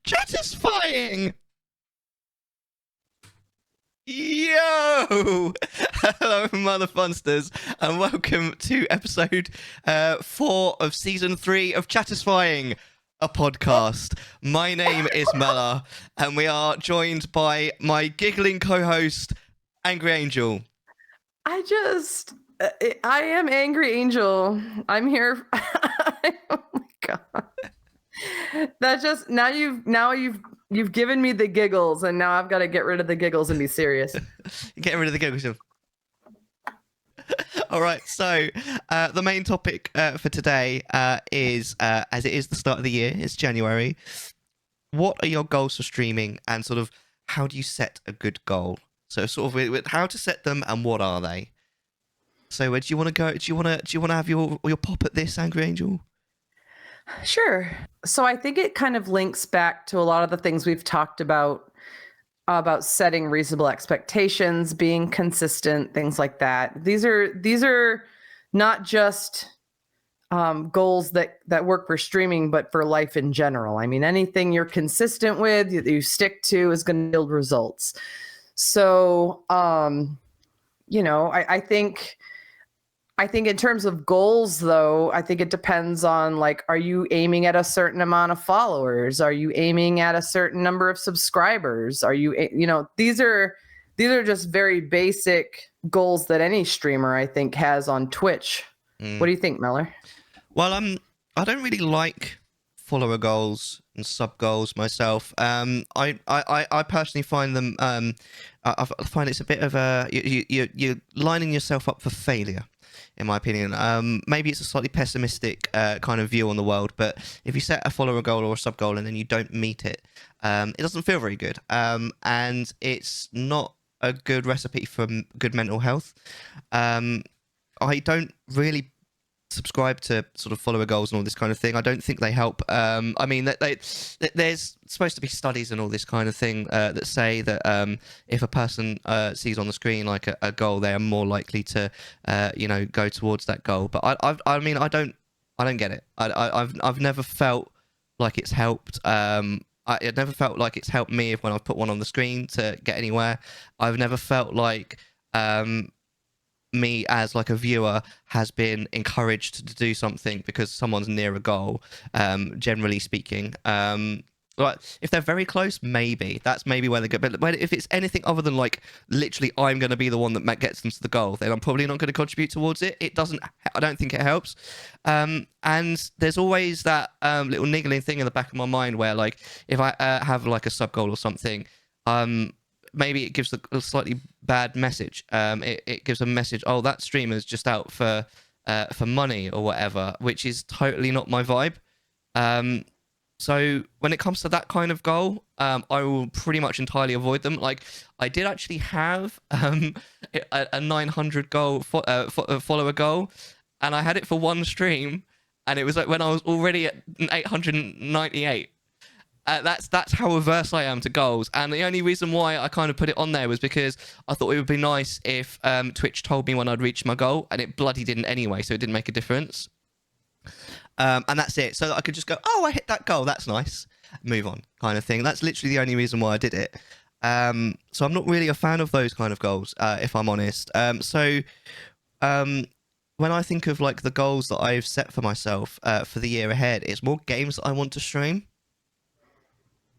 Chattisfying! Yo! Hello, Mother Funsters, and welcome to episode 4 of season 3 of Chattisfying, a podcast. My name is Mellar, and we are joined by my giggling co-host, Angry Angel. I am Angry Angel. I'm here. Oh my god. That just now you've given me the giggles, and now I've got to get rid of the giggles and be serious. Get rid of the giggles. All right, so the main topic for today is, as it is the start of the year, it's January. What are your goals for streaming, and sort of how do you set a good goal? So sort of with how to set them and what are they? So do you want to go? Do you want to have your pop at this, Angry Angel? Sure. So I think it kind of links back to a lot of the things we've talked about setting reasonable expectations, being consistent, things like that. These are not just goals that work for streaming, but for life in general. I mean, anything you're consistent with, you stick to, is going to yield results. So, I think in terms of goals, though, I think it depends on, like, are you aiming at a certain amount of followers? Are you aiming at a certain number of subscribers? Are you, these are just very basic goals that any streamer, I think, has on Twitch. What do you think, Mellar? Well, I don't really like follower goals and sub goals myself. I personally find them. I find it's a bit of a you're lining yourself up for failure, in my opinion. Maybe it's a slightly pessimistic kind of view on the world, but if you set a follower goal or a sub goal and then you don't meet it, it doesn't feel very good, and it's not a good recipe for good mental health. I don't really subscribe to sort of follower goals and all this kind of thing. I don't think they help. I mean, there's supposed to be studies and all this kind of thing that say that if a person sees on the screen like a goal, they are more likely to, go towards that goal. But I mean, I don't get it. I've never felt like it's helped. It never felt like it's helped me when I've put one on the screen to get anywhere. I've never felt like me as like a viewer has been encouraged to do something because someone's near a goal, generally speaking. Like if they're very close, maybe that's maybe where they go, but if it's anything other than like literally I'm going to be the one that gets them to the goal, then I'm probably not going to contribute towards it. I don't think it helps. And there's always that little niggling thing in the back of my mind where, like, if I have like a sub goal or something, maybe it gives a slightly bad message. It gives a message, oh, that streamer's just out for money or whatever, which is totally not my vibe. So when it comes to that kind of goal, I will pretty much entirely avoid them. Like, I did actually have a 900 goal follower goal, and I had it for one stream, and it was like when I was already at 898. That's how averse I am to goals, and the only reason why I kind of put it on there was because I thought it would be nice if Twitch told me when I'd reached my goal, and it bloody didn't anyway, so it didn't make a difference. And that's it. So that I could just go, oh, I hit that goal, that's nice, move on, kind of thing. That's literally the only reason why I did it. So I'm not really a fan of those kind of goals, if I'm honest. So when I think of like the goals that I've set for myself for the year ahead, it's more games that I want to stream.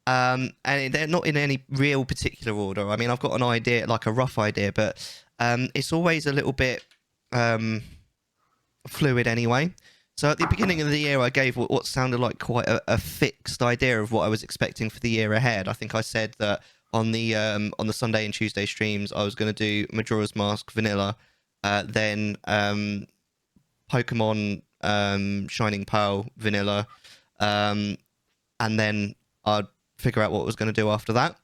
And they're not in any real particular order. I mean, I've got an idea, like a rough idea, but it's always a little bit fluid anyway. So at the beginning of the year, I gave what sounded like quite a fixed idea of what I was expecting for the year ahead. I think I said that on the Sunday and Tuesday streams, I was going to do Majora's Mask Vanilla, then Pokemon Shining Pearl Vanilla, and then I'd figure out what I was going to do after that.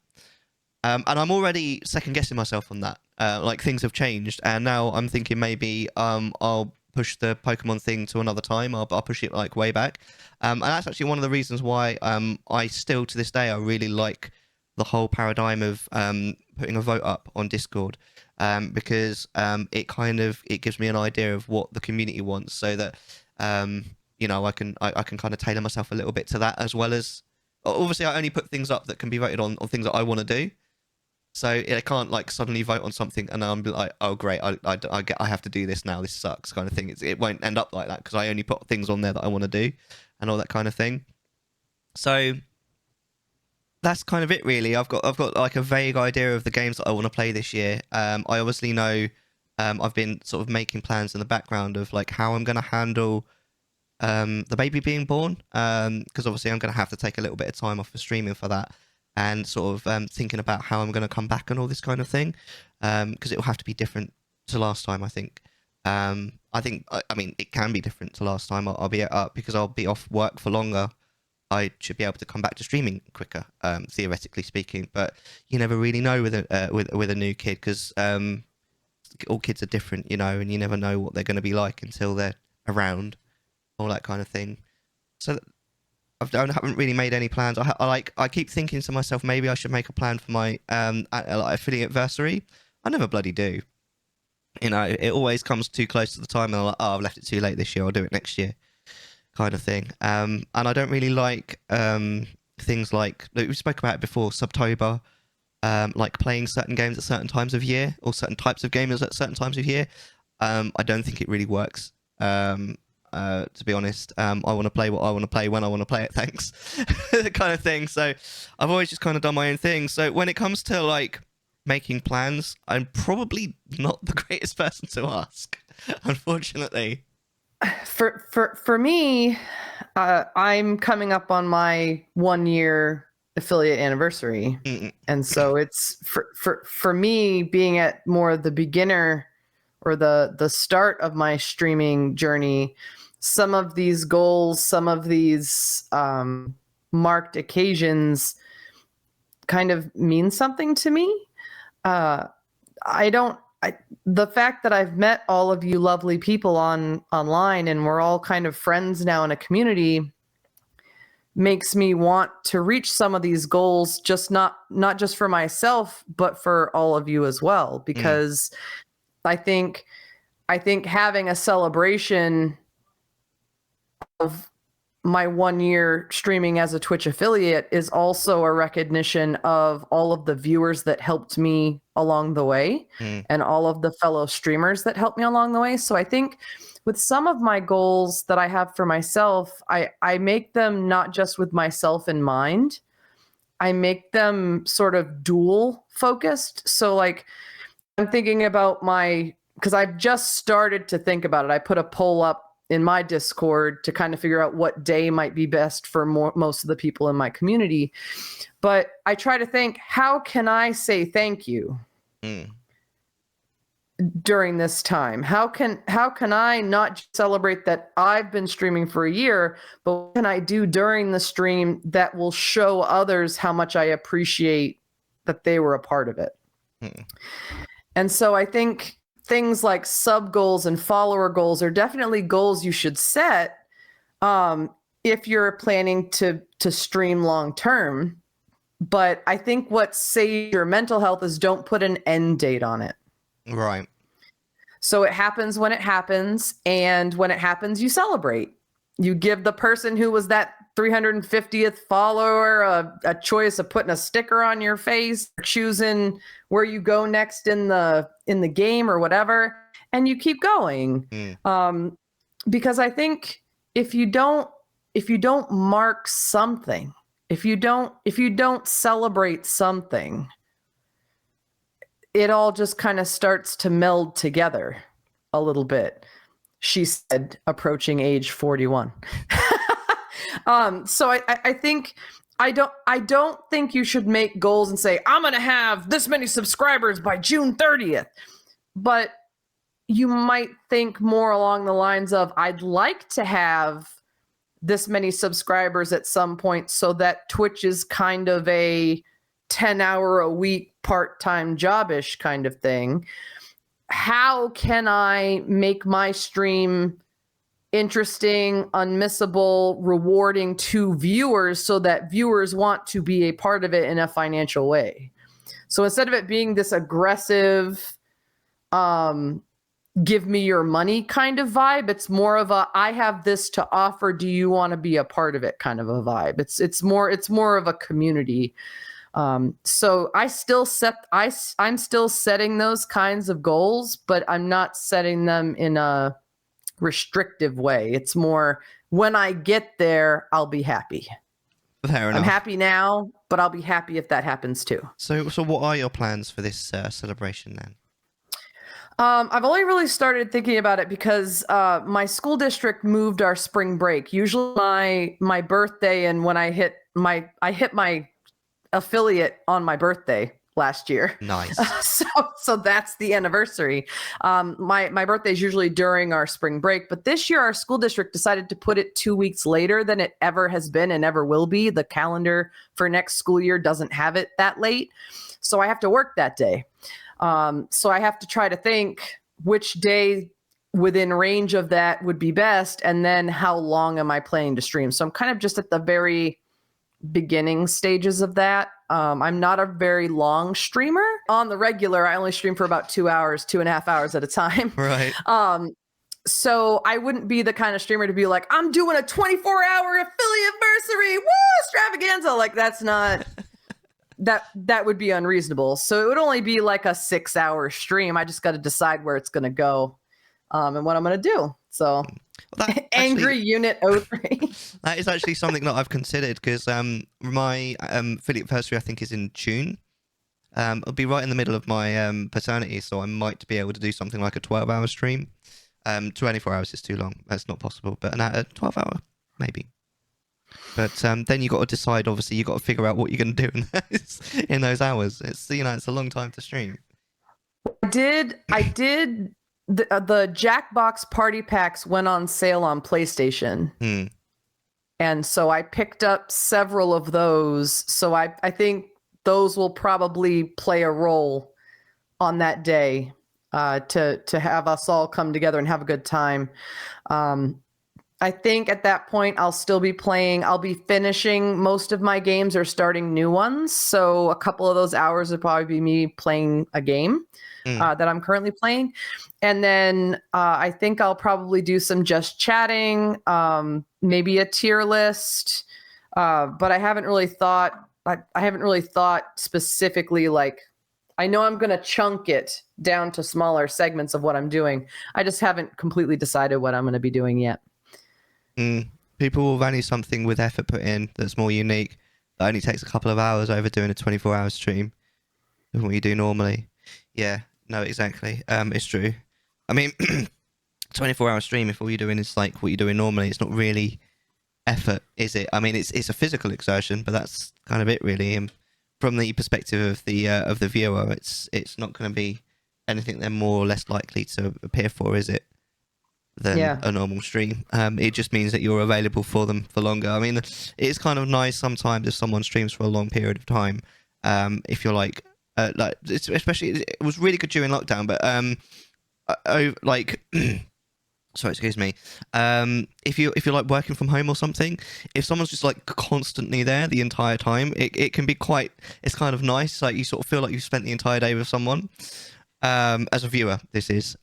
And I'm already second guessing myself on that. Like, things have changed, and now I'm thinking maybe I'll push the Pokemon thing to another time. I'll push it like way back. And that's actually one of the reasons why I still to this day I really like the whole paradigm of putting a vote up on Discord, because it gives me an idea of what the community wants, so that I can kind of tailor myself a little bit to that, as well as obviously I only put things up that can be voted on things that I want to do. So I can't like suddenly vote on something and I'm like, oh great, I have to do this now. This sucks, kind of thing. It won't end up like that because I only put things on there that I want to do, and all that kind of thing. So that's kind of it, really. I've got like a vague idea of the games that I want to play this year. I obviously know, I've been sort of making plans in the background of like how I'm going to handle the baby being born, because obviously I'm going to have to take a little bit of time off for streaming for that, and sort of thinking about how I'm going to come back and all this kind of thing, because it will have to be different to last time, I think. I mean, it can be different to last time. I'll be because I'll be off work for longer. I should be able to come back to streaming quicker, theoretically speaking. But you never really know with a new kid, because all kids are different, and you never know what they're going to be like until they're around, all that kind of thing. So I haven't really made any plans. I keep thinking to myself, maybe I should make a plan for my affiliate anniversary. I never bloody do. It always comes too close to the time, and I'm like, oh, I've left it too late this year. I'll do it next year, kind of thing. And I don't really like things like we spoke about it before, Subtober, like playing certain games at certain times of year, or certain types of gamers at certain times of year. I don't think it really works. To be honest, I want to play what I want to play when I want to play it. Thanks, kind of thing. So I've always just kind of done my own thing. So when it comes to like making plans, I'm probably not the greatest person to ask, unfortunately. For me, I'm coming up on my 1-year affiliate anniversary, and so it's for me being at more the beginner or the start of my streaming journey. Some of these goals, some of these marked occasions, kind of mean something to me. The fact that I've met all of you lovely people online and we're all kind of friends now in a community makes me want to reach some of these goals, just not just for myself, but for all of you as well. Because I think having a celebration of my 1 year streaming as a Twitch affiliate is also a recognition of all of the viewers that helped me along the way and all of the fellow streamers that helped me along the way. So I think with some of my goals that I have for myself, I make them not just with myself in mind. I make them sort of dual focused. So like I'm thinking about because I've just started to think about it. I put a poll up in my Discord to kind of figure out what day might be best for most of the people in my community. But I try to think, how can I say thank you during this time? How can I not celebrate that I've been streaming for a year, but what can I do during the stream that will show others how much I appreciate that they were a part of it? And so I think things like sub goals and follower goals are definitely goals you should set if you're planning to stream long term. But I think what saves your mental health is don't put an end date on it. Right. So it happens when it happens, and when it happens, you celebrate. You give the person who was that 350th follower a choice of putting a sticker on your face, or choosing where you go next in the game or whatever, and you keep going. Because I think if you don't mark something, if you don't celebrate something, it all just kind of starts to meld together a little bit, she said, approaching age 41. So I think I don't think you should make goals and say, I'm going to have this many subscribers by June 30th. But you might think more along the lines of, I'd like to have this many subscribers at some point so that Twitch is kind of a 10-hour-a-week part-time job-ish kind of thing. How can I make my stream interesting, unmissable, rewarding to viewers so that viewers want to be a part of it in a financial way? So instead of it being this aggressive, give me your money kind of vibe. It's more of a, I have this to offer, do you want to be a part of it kind of a vibe. It's more of a community. So I'm still setting those kinds of goals, but I'm not setting them in a restrictive way. It's more, when I get there, I'll be happy. Fair enough. I'm happy now, but I'll be happy if that happens too. So what are your plans for this celebration then? I've only really started thinking about it because my school district moved our spring break. Usually my birthday, and when I hit my affiliate on my birthday last year. Nice. So that's the anniversary. My birthday is usually during our spring break, but this year our school district decided to put it 2 weeks later than it ever has been and ever will be. The calendar for next school year doesn't have it that late, so I have to work that day. So I have to try to think which day within range of that would be best, and then how long am I planning to stream. So I'm kind of just at the very beginning stages of that. I'm not a very long streamer. On the regular, I only stream for about 2 hours, 2.5 hours at a time. Right. So I wouldn't be the kind of streamer to be like, I'm doing a 24-hour affiliate anniversary, woo, extravaganza. Like, that's not... that would be unreasonable. So it would only be like a 6-hour stream. I just got to decide where it's going to go, and what I'm going to do. So Angry Unit 03. That is actually something that I've considered, because my affiliate anniversary, I think, is in June. It'll be right in the middle of my paternity, so I might be able to do something like a 12-hour stream. 24 hours is too long. That's not possible. But a 12-hour, maybe. But then you got to decide. Obviously, you got to figure out what you're going to do in those hours. It's it's a long time to stream. I did. The Jackbox party packs went on sale on PlayStation, and so I picked up several of those. So I think those will probably play a role on that day to have us all come together and have a good time. I think at that point I'll still be playing. I'll be finishing most of my games or starting new ones. So a couple of those hours would probably be me playing a game that I'm currently playing. And then I think I'll probably do some just chatting, maybe a tier list. But I haven't really thought, I haven't really thought specifically, like, I know I'm going to chunk it down to smaller segments of what I'm doing. I just haven't completely decided what I'm going to be doing yet. People will value something with effort put in that's more unique, that only takes a couple of hours over doing a 24-hour stream than what you do normally. Yeah, no, exactly. It's true. I mean, 24-hour stream, if all you're doing is like what you're doing normally, it's not really effort, is it? I mean, it's a physical exertion, but that's kind of it, really. And from the perspective of the viewer, it's not going to be anything they're more or less likely to appear for, is it? Than a normal stream. It just means that you're available for them for longer. I mean, it's kind of nice sometimes if someone streams for a long period of time. If you're like especially, it was really good during lockdown, but sorry, excuse me. If you're like working from home or something, if someone's just like constantly there the entire time, it can be quite. It's kind of nice. Like, you sort of feel like you've spent the entire day with someone. As a viewer, this is.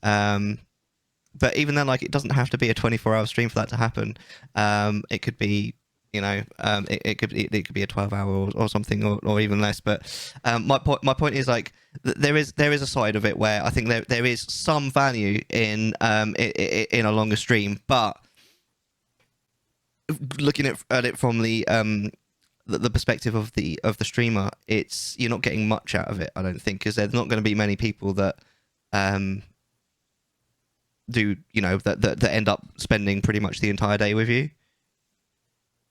But even then, like, it doesn't have to be a 24-hour stream for that to happen. It could be, it could be a 12-hour or something, or even less. But my point is, like, there is a side of it where I think there is some value in a longer stream. But looking at it from the perspective of the streamer, you're not getting much out of it, I don't think, because there's not going to be many people that that end up spending pretty much the entire day with you.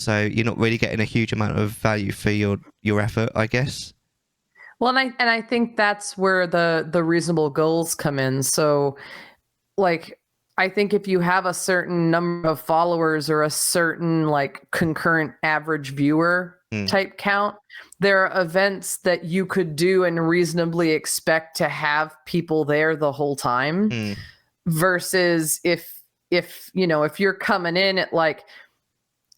So you're not really getting a huge amount of value for your effort, I guess. Well, and I think that's where the reasonable goals come in. So, like, I think if you have a certain number of followers or a certain, like, concurrent average viewer type count, there are events that you could do and reasonably expect to have people there the whole time. Versus if you're coming in at, like,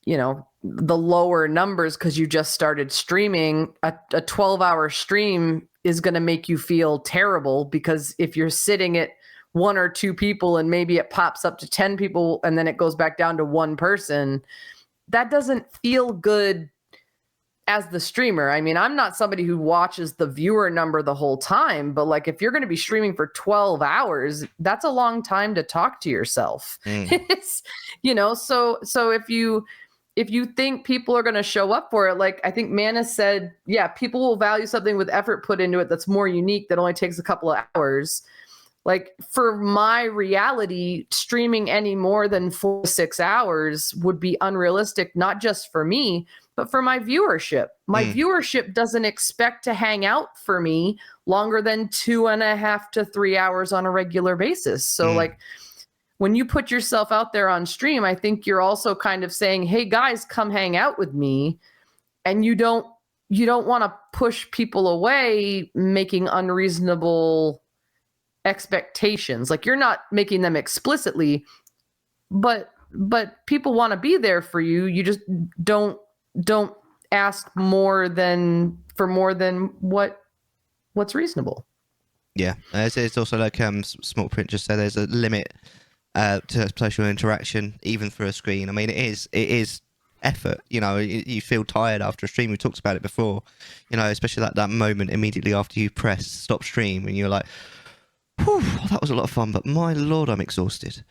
the lower numbers because you just started streaming, a 12-hour stream is going to make you feel terrible, because if you're sitting at one or two people and maybe it pops up to 10 people and then it goes back down to one person, that doesn't feel good as the streamer. I mean, I'm not somebody who watches the viewer number the whole time, but like if you're going to be streaming for 12 hours, that's a long time to talk to yourself. It's, so if you think people are going to show up for it, like I think Mana said, yeah, people will value something with effort put into it that's more unique, that only takes a couple of hours. Like for my reality, streaming any more than 4 to 6 hours would be unrealistic, not just for me, but for my viewership. My viewership doesn't expect to hang out for me longer than 2.5 to 3 hours on a regular basis. So like when you put yourself out there on stream, I think you're also kind of saying, hey guys, come hang out with me. And you don't want to push people away, making unreasonable expectations. Like you're not making them explicitly, but people want to be there for you. You just don't ask more than what's reasonable. Yeah, it's also like Small Print just said, there's a limit to social interaction, even through a screen. I mean, it is effort. You feel tired after a stream. We talked about it before. Especially that moment immediately after you press stop stream, and you're like, whew, that was a lot of fun, but my lord, I'm exhausted.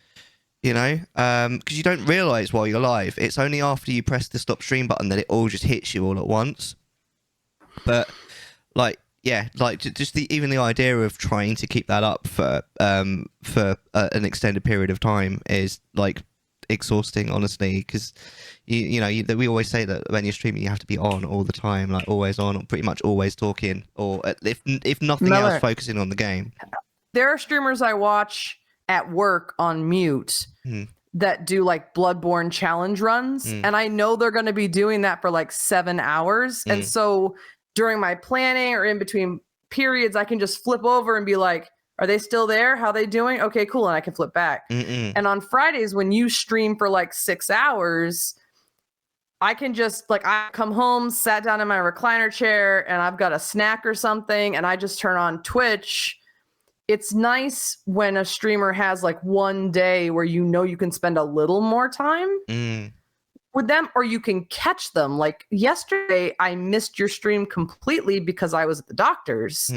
Because you don't realise while you're live. It's only after you press the stop stream button that it all just hits you all at once. But even the idea of trying to keep that up for an extended period of time is like exhausting, honestly. Because we always say that when you're streaming, you have to be on all the time, like always on, or pretty much always talking, or if nothing Mellar, else, focusing on the game. There are streamers I watch at work on mute that do like Bloodborne challenge runs. And I know they're going to be doing that for like 7 hours. And so during my planning or in between periods, I can just flip over and be like, are they still there? How are they doing? Okay, cool. And I can flip back. And on Fridays, when you stream for like 6 hours, I can just like, I come home, sat down in my recliner chair, and I've got a snack or something, and I just turn on Twitch. It's nice when a streamer has like one day where you can spend a little more time with them, or you can catch them. Like yesterday, I missed your stream completely because I was at the doctor's.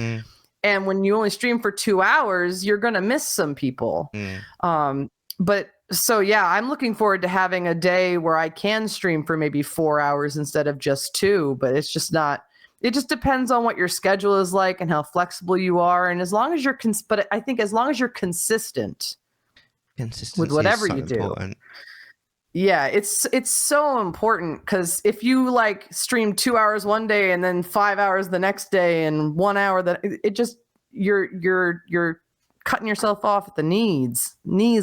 And when you only stream for 2 hours, you're going to miss some people. But so, yeah, I'm looking forward to having a day where I can stream for maybe 4 hours instead of just 2, but it's just not. It just depends on what your schedule is like and how flexible you are. And as long as you're, but I think as long as you're consistent with whatever you do. Important. Yeah, it's so important, because if you like stream 2 hours one day and then 5 hours the next day and 1 hour that it just you're cutting yourself off at the knees,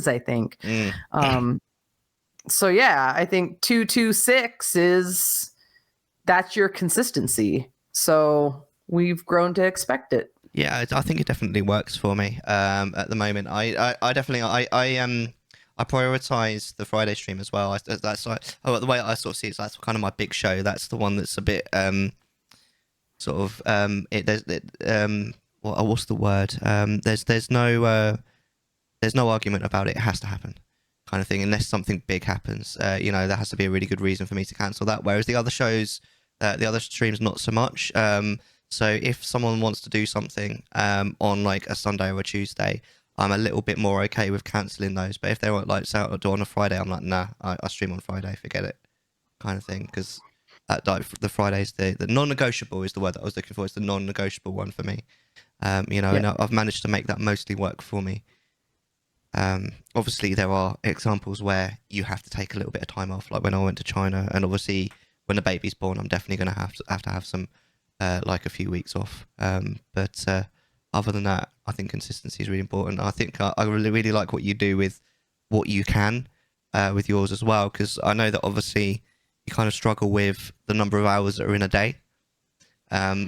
I think. So yeah, I think 226 that's your consistency. So we've grown to expect it. Yeah, I think it definitely works for me at the moment. I prioritize the Friday stream as well. That's like, the way I sort of see it, that's kind of my big show. That's the one that's a bit what's the word? There's no argument about it. It has to happen, kind of thing. Unless something big happens, there has to be a really good reason for me to cancel that. Whereas the other shows, the other streams, not so much. So if someone wants to do something on like a Sunday or a Tuesday, I'm a little bit more okay with cancelling those. But if they want like do on a Friday, I'm like, nah, I stream on Friday, forget it, kind of thing. Because the Fridays, the non-negotiable is the word that I was looking for. It's the non-negotiable one for me. And I've managed to make that mostly work for me. Obviously, there are examples where you have to take a little bit of time off, like when I went to China, and obviously when the baby's born, I'm definitely going to have some like a few weeks off. But other than that, I think consistency is really important. I think I really, really like what you do with what you can with yours as well, because I know that obviously you kind of struggle with the number of hours that are in a day.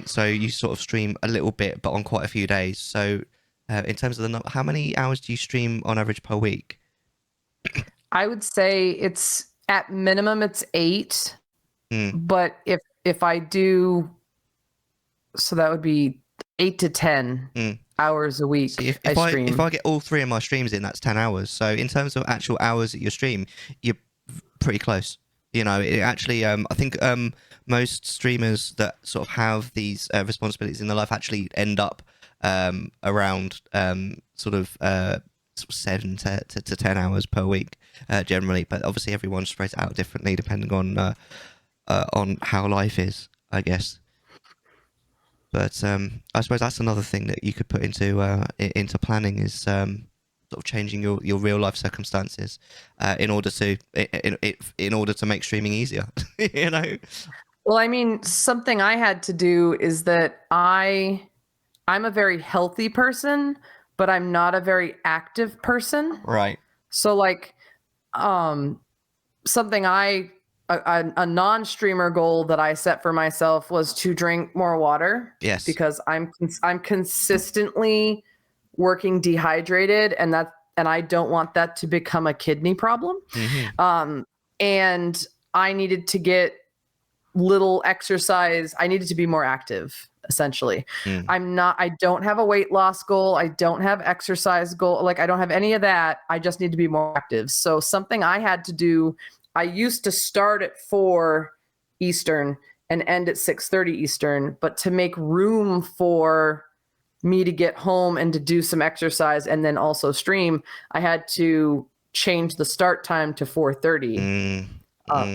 So you sort of stream a little bit, but on quite a few days. So in terms of the number, how many hours do you stream on average per week? I would say it's at minimum it's 8. But if I do, so that would be 8 to 10. hours a See, week I if stream. I get all 3 of my streams in, that's 10 hours. So in terms of actual hours that you stream, you're pretty close. You know, it actually, I think most streamers that sort of have these responsibilities in their life actually end up around sort of 7 to 10 hours per week generally. But obviously, everyone spreads it out differently depending on how life is, I guess. But I suppose that's another thing that you could put into planning is sort of changing your real life circumstances in order to make streaming easier. You know, Well, I mean, something I had to do is that I'm a very healthy person, but I'm not a very active person. right? So like um something a non-streamer goal that I set for myself was to drink more water Yes. because I'm consistently working dehydrated, and I don't want that to become a kidney problem. Hmm. Um, and I needed to get little exercise. I needed to be more active, essentially. Mm. I don't have a weight loss goal. I don't have exercise goal. Like, I don't have any of that. I just need to be more active. So something I had to do, I used to start at 4 Eastern and end at 6:30 Eastern, but to make room for me to get home and to do some exercise and then also stream, I had to change the start time to 4:30 Mm.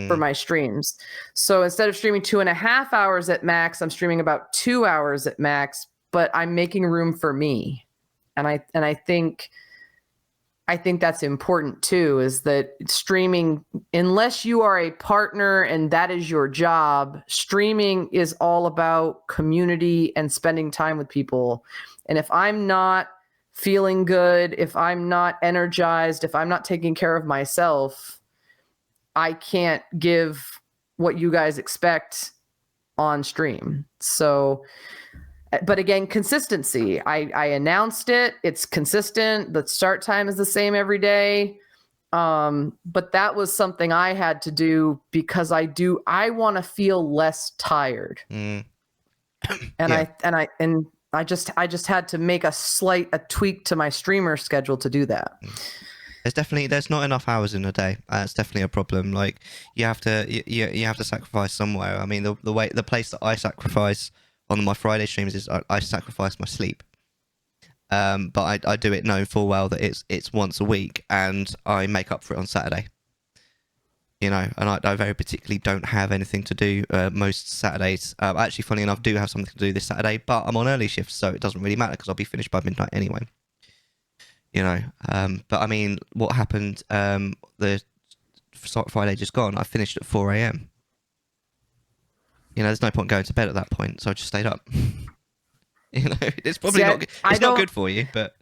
for Mm. my streams. So instead of streaming 2.5 hours at max, I'm streaming about 2 hours at max, but I'm making room for me. And I think that's important too, is that streaming, unless you are a partner and that is your job, streaming is all about community and spending time with people. And if I'm not feeling good, if I'm not energized, if I'm not taking care of myself, I can't give what you guys expect on stream. So, but again, consistency. I announced it. It's consistent. The start time is the same every day. But that was something I had to do because I want to feel less tired. Mm. And Yeah. I just had to make a tweak to my streamer schedule to do that. There's not enough hours in a day. It's definitely a problem. Like you have to sacrifice somewhere. I mean, the place that I sacrifice on my Friday streams is I sacrifice my sleep. But I do it knowing full well that it's once a week, and I make up for it on Saturday. You know, and I very particularly don't have anything to do most Saturdays. Actually, funny enough, do have something to do this Saturday, but I'm on early shifts, so it doesn't really matter because I'll be finished by midnight anyway. You know, but I mean, what happened the Friday just gone? I finished at 4 a.m. You know, there's no point going to bed at that point, so I just stayed up. You know, it's probably See, not I it's not don't good for you, but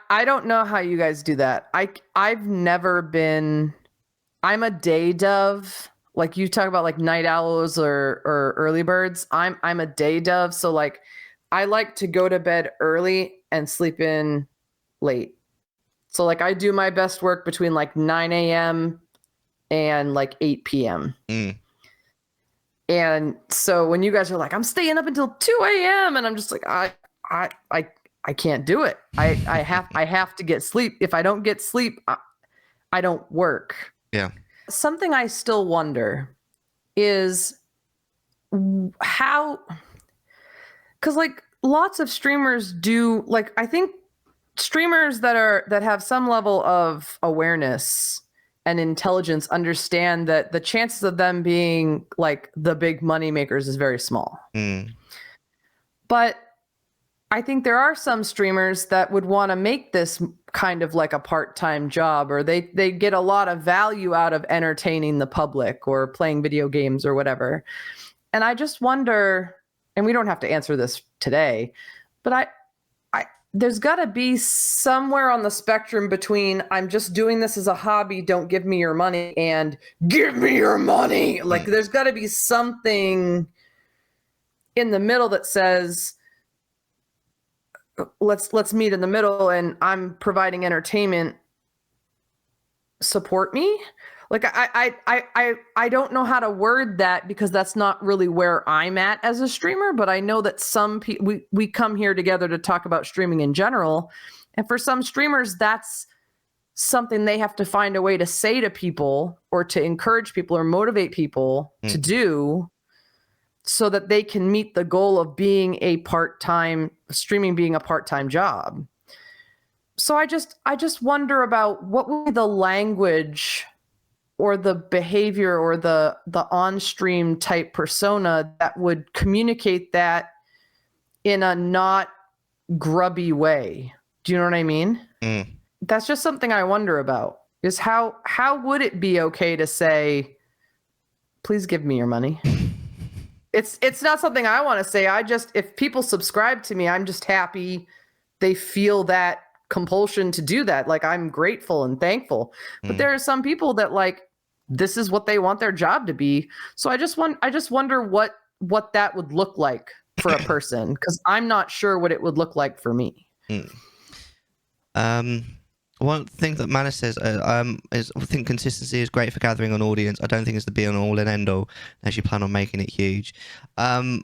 I don't know how you guys do that. I've never been. I'm a day dove. Like, you talk about like night owls or early birds. I'm a day dove. So like, I like to go to bed early and sleep in late. So like, I do my best work between like 9 a.m. and like 8 p.m. mm, And so when you guys are like, I'm staying up until 2 a.m. and I'm just like, I can't do it. I have to get sleep. If I don't get sleep, I don't work. yeah. Something I still wonder is how, because like lots of streamers do, like, I think streamers that have some level of awareness and intelligence understand that the chances of them being like the big money makers is very small. Mm, But I think there are some streamers that would want to make this kind of like a part-time job, or they get a lot of value out of entertaining the public or playing video games or whatever. And I just wonder, and we don't have to answer this today, but I there's got to be somewhere on the spectrum between I'm just doing this as a hobby, don't give me your money, and give me your money. Like, there's got to be something in the middle that says, let's meet in the middle, and I'm providing entertainment, support me. like I don't know how to word that because that's not really where I'm at as a streamer, but I know that some people we come here together to talk about streaming in general, and for some streamers that's something they have to find a way to say to people or to encourage people or motivate people to do so that they can meet the goal of being a part-time streaming being a part-time job. So I just wonder about what would be the language or the behavior or the on-stream type persona that would communicate that in a not grubby way. Do you know what I mean? That's just something I wonder about. Is how would it be okay to say, please give me your money? It's not something I want to say. If people subscribe to me, I'm just happy they feel that compulsion to do that. Like, I'm grateful and thankful. But there are some people that like this is what they want their job to be. So I just wonder what that would look like for a person, because I'm not sure what it would look like for me. One thing that Manus says is I think consistency is great for gathering an audience. I don't think it's the be all and end all as you plan on making it huge. I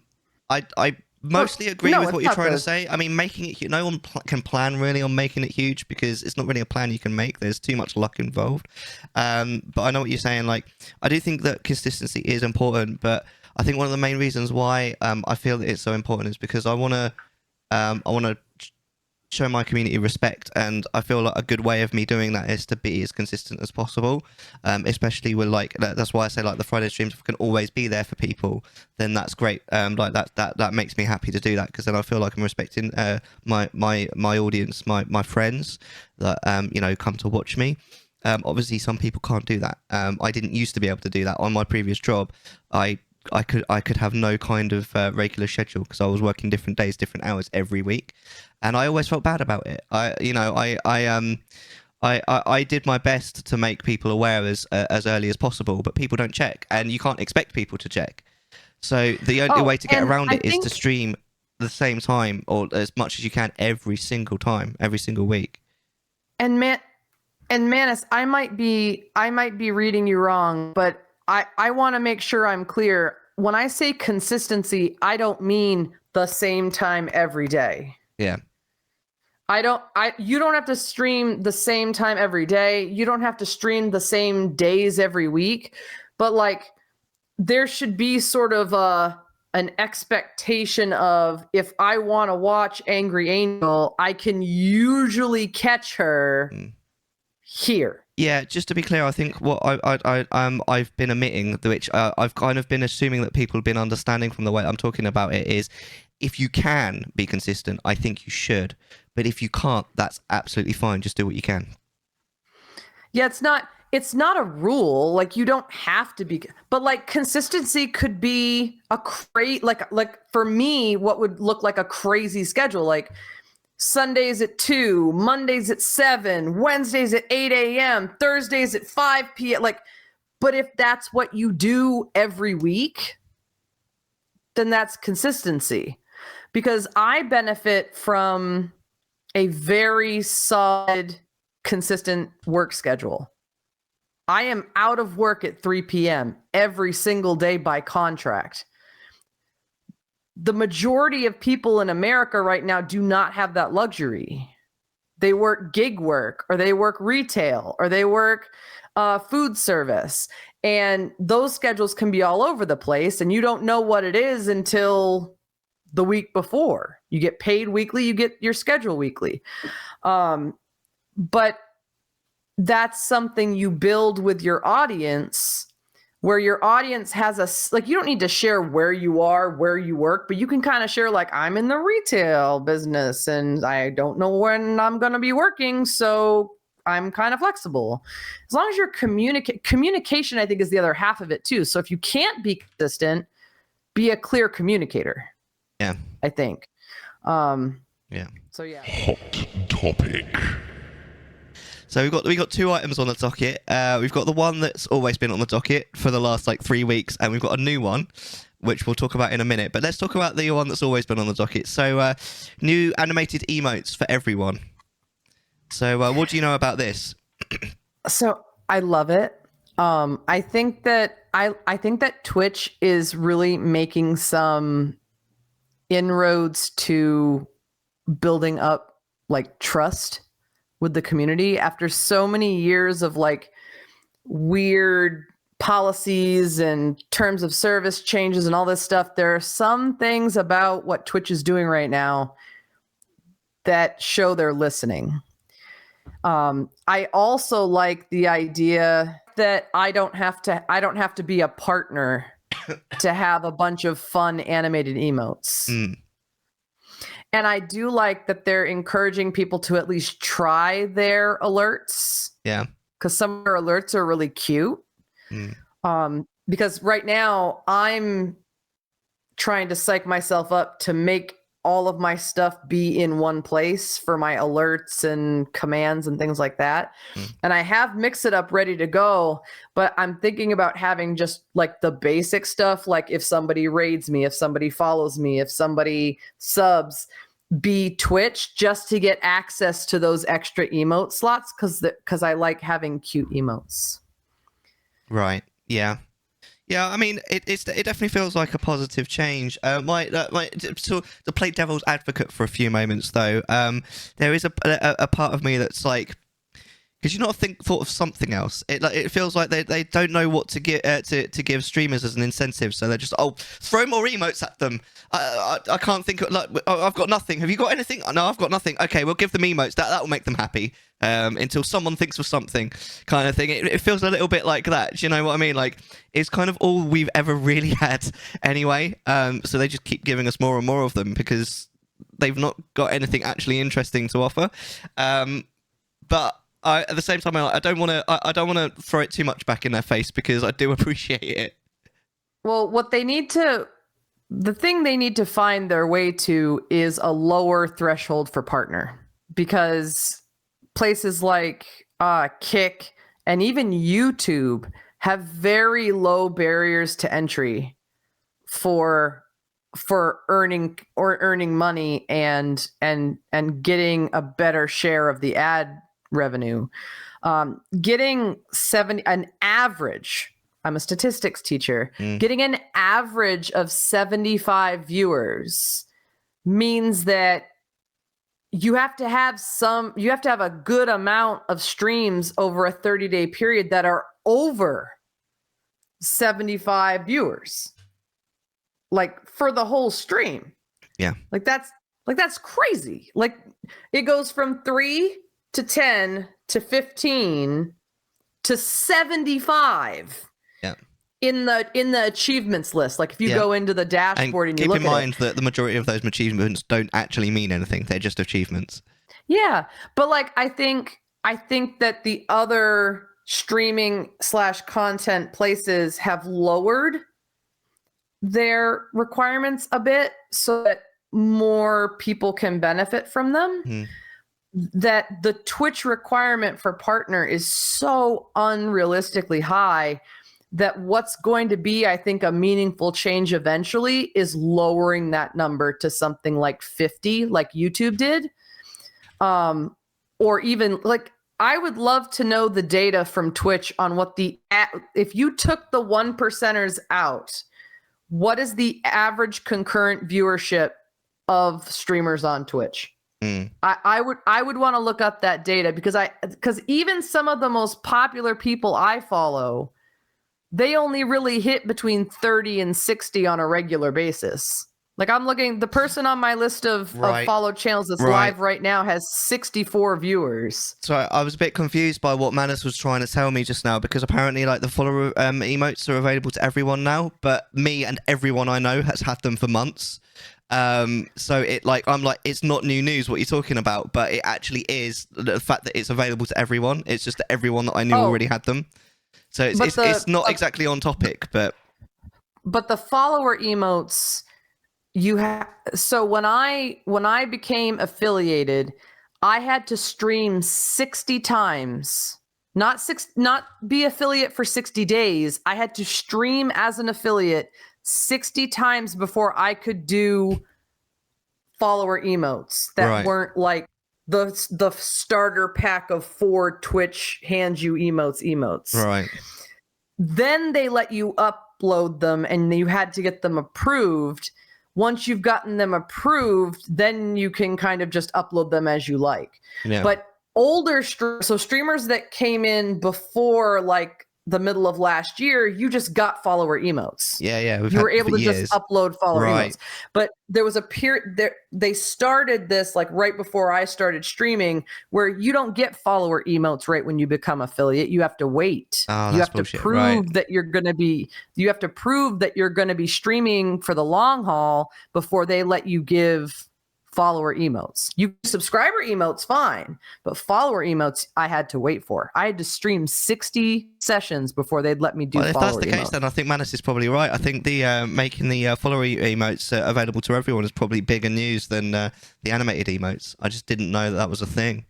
mostly agree with what you're trying to say. I mean, making it no one can plan really on making it huge because it's not really a plan you can make. There's too much luck involved. But I know what you're saying. Like, I do think that consistency is important, but I think one of the main reasons why I feel that it's so important is because I want to show my community respect, and I feel like a good way of me doing that is to be as consistent as possible, especially with like that's why I say like the Friday streams, if I can always be there for people, then that's great. Like that makes me happy to do that, because then I feel like I'm respecting my audience, my friends that come to watch me. Obviously some people can't do that. I didn't used to be able to do that on my previous job. I could have no kind of regular schedule because I was working different days, different hours every week, and I always felt bad about it. I did my best to make people aware as early as possible, but people don't check, and you can't expect people to check. So the only way to get around it is to stream the same time or as much as you can every single time, every single week. And Manus, I might be reading you wrong, but I want to make sure I'm clear. When I say consistency, I don't mean the same time every day. Yeah. You don't have to stream the same time every day. You don't have to stream the same days every week, but like there should be sort of an expectation of, if I want to watch Angry Angel, I can usually catch her here. Yeah, just to be clear, I think what I've been omitting, which I've kind of been assuming that people have been understanding from the way I'm talking about it, is if you can be consistent, I think you should. But if you can't, that's absolutely fine. Just do what you can. Yeah, it's not a rule. Like, you don't have to be, but like consistency could be like for me, what would look like a crazy schedule, like Sundays at 2, Mondays at 7, Wednesdays at 8 a.m., Thursdays at 5 p.m. Like, but if that's what you do every week, then that's consistency. Because I benefit from a very solid, consistent work schedule. I am out of work at 3 p.m. every single day by contract. The majority of people in America right now do not have that luxury. They work gig work, or they work retail, or they work food service. And those schedules can be all over the place, and you don't know what it is until the week before. You get paid weekly, you get your schedule weekly. But that's something you build with your audience, where your audience has like, you don't need to share where you are, where you work, but you can kind of share like, I'm in the retail business and I don't know when I'm going to be working, so I'm kind of flexible. As long as you're communication, I think, is the other half of it too. So if you can't be consistent, be a clear communicator. Yeah, I think. Yeah. So yeah. Hot topic. So we got 2 items on the docket. We've got the one that's always been on the docket for the last like 3 weeks, and we've got a new one, which we'll talk about in a minute. But let's talk about the one that's always been on the docket. So new animated emotes for everyone. So what do you know about this? So I love it. I think that I think that Twitch is really making some inroads to building up like trust with the community after so many years of like weird policies and terms of service changes and all this stuff. There are some things about what Twitch is doing right now that show they're listening. I also like the idea that I don't have to be a partner to have a bunch of fun animated emotes. And I do like that they're encouraging people to at least try their alerts. Yeah. Because some of their alerts are really cute. Because right now I'm trying to psych myself up to make all of my stuff be in one place for my alerts and commands and things like that. And I have Mix It Up ready to go, but I'm thinking about having just like the basic stuff, like if somebody raids me, if somebody follows me, if somebody subs, be Twitch, just to get access to those extra emote slots because I like having cute emotes. Right. Yeah. Yeah, I mean, it definitely feels like a positive change. To play devil's advocate for a few moments, though, there is a part of me that's like, could you not thought of something else? It feels like they don't know what to give to give streamers as an incentive, so they're just throw more emotes at them. I can't think of I've got nothing. Have you got anything? No, I've got nothing. Okay, we'll give them emotes. That will make them happy. Until someone thinks of something, kind of thing. It feels a little bit like that. Do you know what I mean? Like it's kind of all we've ever really had anyway. So they just keep giving us more and more of them because they've not got anything actually interesting to offer. But at the same time, I don't want to throw it too much back in their face because I do appreciate it. Well, the thing they need to find their way to is a lower threshold for partner, because places like Kick and even YouTube have very low barriers to entry for earning money and getting a better share of the ad revenue. Getting an average, I'm a statistics teacher, getting an average of 75 viewers means that you have to have a good amount of streams over a 30-day period that are over 75 viewers, like for the whole stream. Yeah. Like that's crazy. Like it goes from 3 to 10 to 15 to 75. Yeah. In the achievements list. Like if you go into the dashboard and you look at it. Keep in mind that the majority of those achievements don't actually mean anything. They're just achievements. Yeah. But like I think that the other streaming / content places have lowered their requirements a bit so that more people can benefit from them. That the Twitch requirement for partner is so unrealistically high that what's going to be, I think, a meaningful change eventually is lowering that number to something like 50, like YouTube did. Or even like, I would love to know the data from Twitch on what if you took the 1%ers out, what is the average concurrent viewership of streamers on Twitch? I would want to look up that data because even some of the most popular people I follow, they only really hit between 30 and 60 on a regular basis. Like I'm looking, the person on my list of followed channels that's live right now has 64 viewers. So I was a bit confused by what Manners was trying to tell me just now, because apparently like the follower emotes are available to everyone now, but me and everyone I know has had them for months. So I'm like, it's not new news what you're talking about, but it actually is the fact that it's available to everyone. It's just that everyone that I knew already had them. So it's not exactly on topic, but the follower emotes so when I became affiliated, I had to stream 60 times. Not be affiliate for 60 days. I had to stream as an affiliate 60 times before I could do follower emotes that weren't like the starter pack of 4 Twitch hand you emotes. Right. Then they let you upload them and you had to get them approved. Once you've gotten them approved, then you can kind of just upload them as you like. Yeah. But older streamers that came in before like the middle of last year, you just got follower emotes. Yeah. You were able to just upload follower emotes. But there was a period there, they started this like right before I started streaming, where you don't get follower emotes right when you become affiliate. You have to wait. Oh, you that's have bullshit. to prove that you're going to be, you have to prove that you're going to be streaming for the long haul before they let you give follower emotes. You subscriber emotes fine, but follower emotes I had to wait for. I had to stream 60 sessions before they'd let me do follower emotes. If that's the case, then I think Manus is probably right. I think the making the follower emotes available to everyone is probably bigger news than the animated emotes. I just didn't know that was a thing.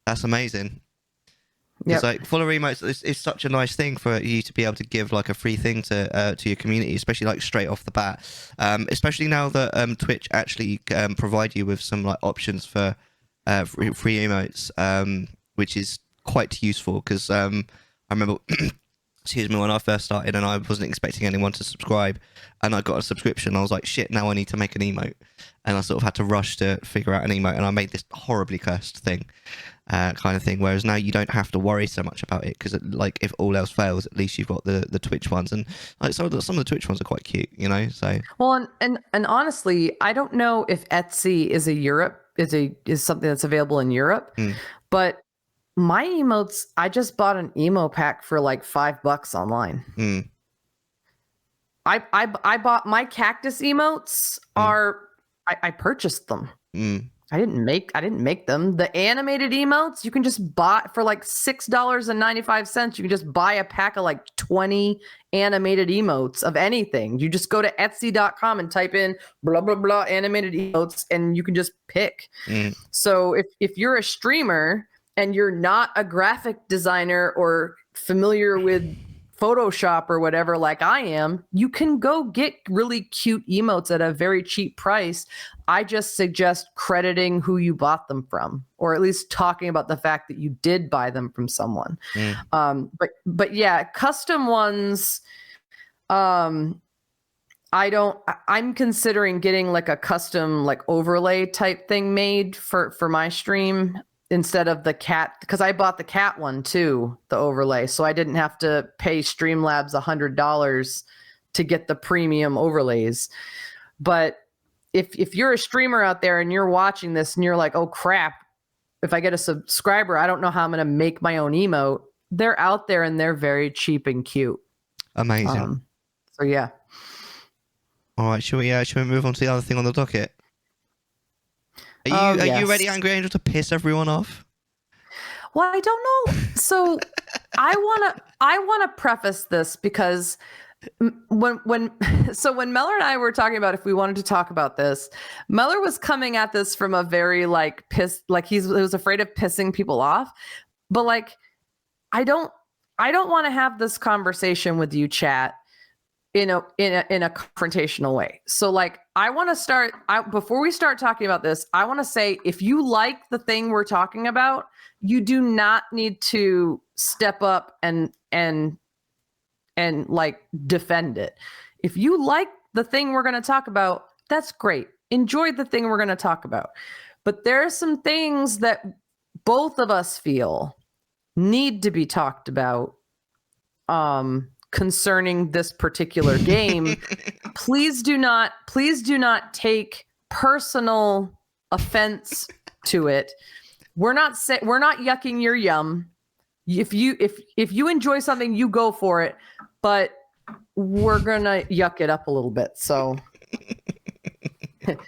That's amazing. It's like follower emotes is such a nice thing for you to be able to give like a free thing to your community, especially like straight off the bat. Especially now that Twitch actually provide you with some like options for free emotes, which is quite useful because I remember. Excuse me, when I first started and I wasn't expecting anyone to subscribe and I got a subscription, I was like, shit, now I need to make an emote. And I sort of had to rush to figure out an emote and I made this horribly cursed thing, kind of thing. Whereas now you don't have to worry so much about it because like if all else fails, at least you've got the Twitch ones. And like some of the Twitch ones are quite cute, you know? So well, and honestly, I don't know if Etsy is something that's available in Europe, but my emotes, I just bought an emo pack for like $5 online. I bought my cactus emotes I purchased them. I didn't make them. The animated emotes you can just buy for like $6.95. You can just buy a pack of like 20 animated emotes of anything. You just go to Etsy.com and type in blah blah blah animated emotes and you can just pick. So if you're a streamer and you're not a graphic designer or familiar with Photoshop or whatever like I am, you can go get really cute emotes at a very cheap price. I just suggest crediting who you bought them from, or at least talking about the fact that you did buy them from someone. But yeah, custom ones, I'm considering getting like a custom like overlay type thing made for my stream instead of the cat, because I bought the cat one too, the overlay, so I didn't have to pay Streamlabs $100 to get the premium overlays. But if you're a streamer out there and you're watching this and you're like, oh crap, if I get a subscriber, I don't know how I'm going to make my own emote. They're out there and they're very cheap and cute. Amazing. So yeah. All right, should we move on to the other thing on the docket? Are you ready, Angry Angel, to piss everyone off? Well, I don't know. So I wanna preface this because when Mellar and I were talking about if we wanted to talk about this, Mellar was coming at this from a very like he was afraid of pissing people off. But like I don't want to have this conversation with you, chat, in a confrontational way. So like I want to start before we start talking about this, I want to say if you like the thing we're talking about, you do not need to step up and like defend it. If you like the thing we're going to talk about, that's great. Enjoy the thing we're going to talk about. But there are some things that both of us feel need to be talked about concerning this particular game. Please do not take personal offense to it. We're not yucking your yum. If you enjoy something, you go for it, but we're gonna yuck it up a little bit. So get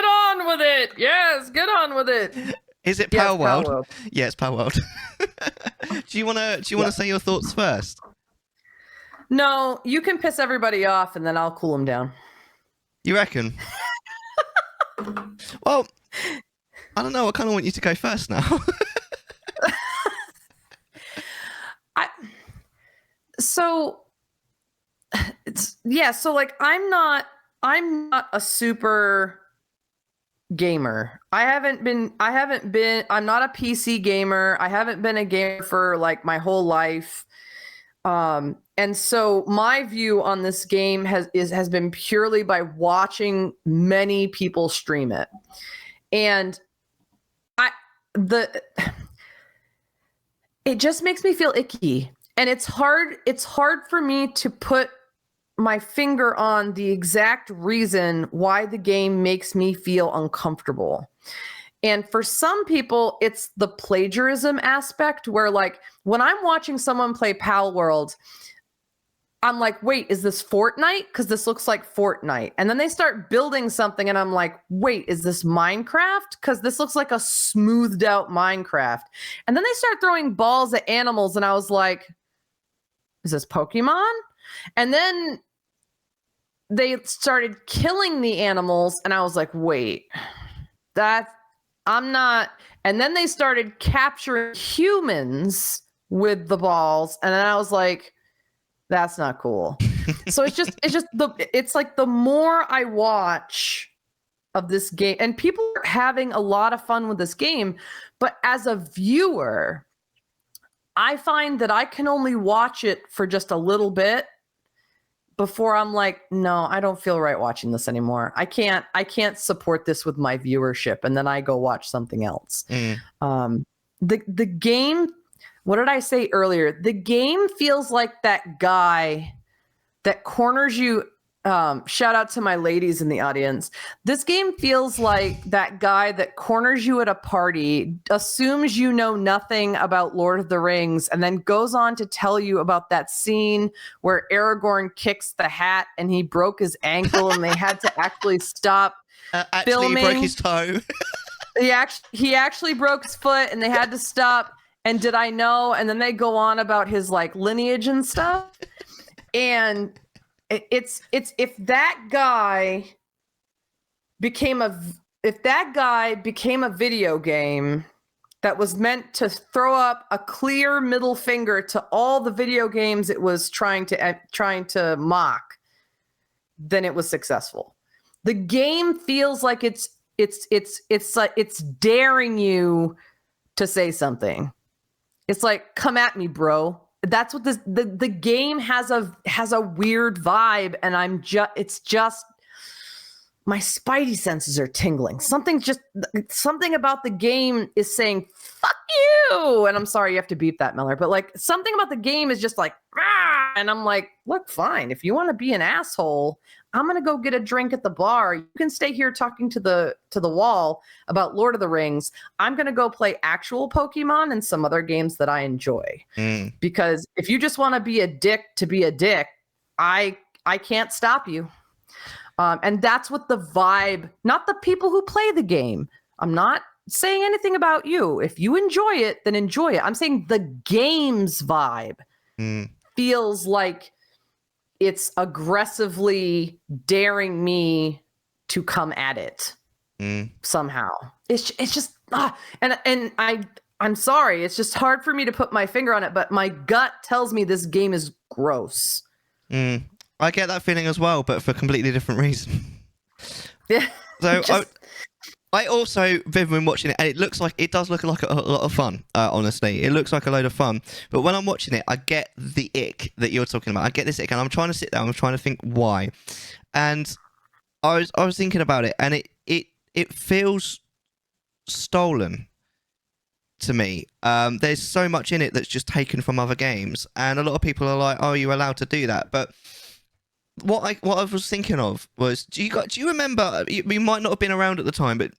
on with it. Yes, get on with it. Is it Palworld? Yeah, it's Palworld. Do you wanna say your thoughts first? No, you can piss everybody off and then I'll cool them down. You reckon? Well, I don't know. I kind of want you to go first now. So like I'm not a super gamer. I'm not a PC gamer. I haven't been a gamer for like my whole life. And so my view on this game has been purely by watching many people stream it. And it just makes me feel icky. And it's hard for me to put my finger on the exact reason why the game makes me feel uncomfortable. And for some people, it's the plagiarism aspect where, like, when I'm watching someone play Palworld, I'm like, wait, is this Fortnite? Because this looks like Fortnite. And then they start building something, and I'm like, wait, is this Minecraft? Because this looks like a smoothed out Minecraft. And then they start throwing balls at animals, and I was like, is this Pokemon? And then they started killing the animals, and I was like, wait, I'm not. And then they started capturing humans with the balls, and then I was like, that's not cool. So it's like the more I watch of this game, and people are having a lot of fun with this game, but as a viewer, I find that I can only watch it for just a little bit before I'm like, no, I don't feel right watching this anymore. I can't support this with my viewership, and then I go watch something else. The game, what did I say earlier? The game feels like that guy that corners you. Shout out to my ladies in the audience. This game feels like that guy that corners you at a party, assumes you know nothing about Lord of the Rings, and then goes on to tell you about that scene where Aragorn kicks the hat and he broke his ankle and they had to actually stop filming. He broke his toe. He actually broke his foot and they had to stop. And did I know? And then they go on about his like lineage and stuff. And it's if that guy became a video game that was meant to throw up a clear middle finger to all the video games it was trying to mock, then it was successful. The game feels like it's like it's daring you to say something. It's like, come at me, bro. That's what the game has a weird vibe, and it's just my spidey senses are tingling. Something about the game is saying fuck you, and I'm sorry you have to beep that, Mellar, but like something about the game is just like, ah! And I'm like, look, fine, if you want to be an asshole, I'm gonna go get a drink at the bar. You can stay here talking to the wall about Lord of the Rings. I'm gonna go play actual Pokemon and some other games that I enjoy. Because if you just want to be a dick to be a dick, I can't stop you. And that's what the vibe, not the people who play the game. I'm not saying anything about you. If you enjoy it, then enjoy it. I'm saying the game's vibe feels like it's aggressively daring me to come at it somehow. It's just I'm sorry. It's just hard for me to put my finger on it, but my gut tells me this game is gross. I get that feeling as well, but for a completely different reason. Yeah. So I also been watching it, and it does look like a lot of fun. Honestly, it looks like a load of fun. But when I'm watching it, I get the ick that you're talking about. I get this ick, and I'm trying to sit down. I'm trying to think why. And I was thinking about it, and it feels stolen to me. There's so much in it that's just taken from other games, and a lot of people are like, "Oh, you're allowed to do that," but what I was thinking of was, do you remember? You might not have been around at the time, but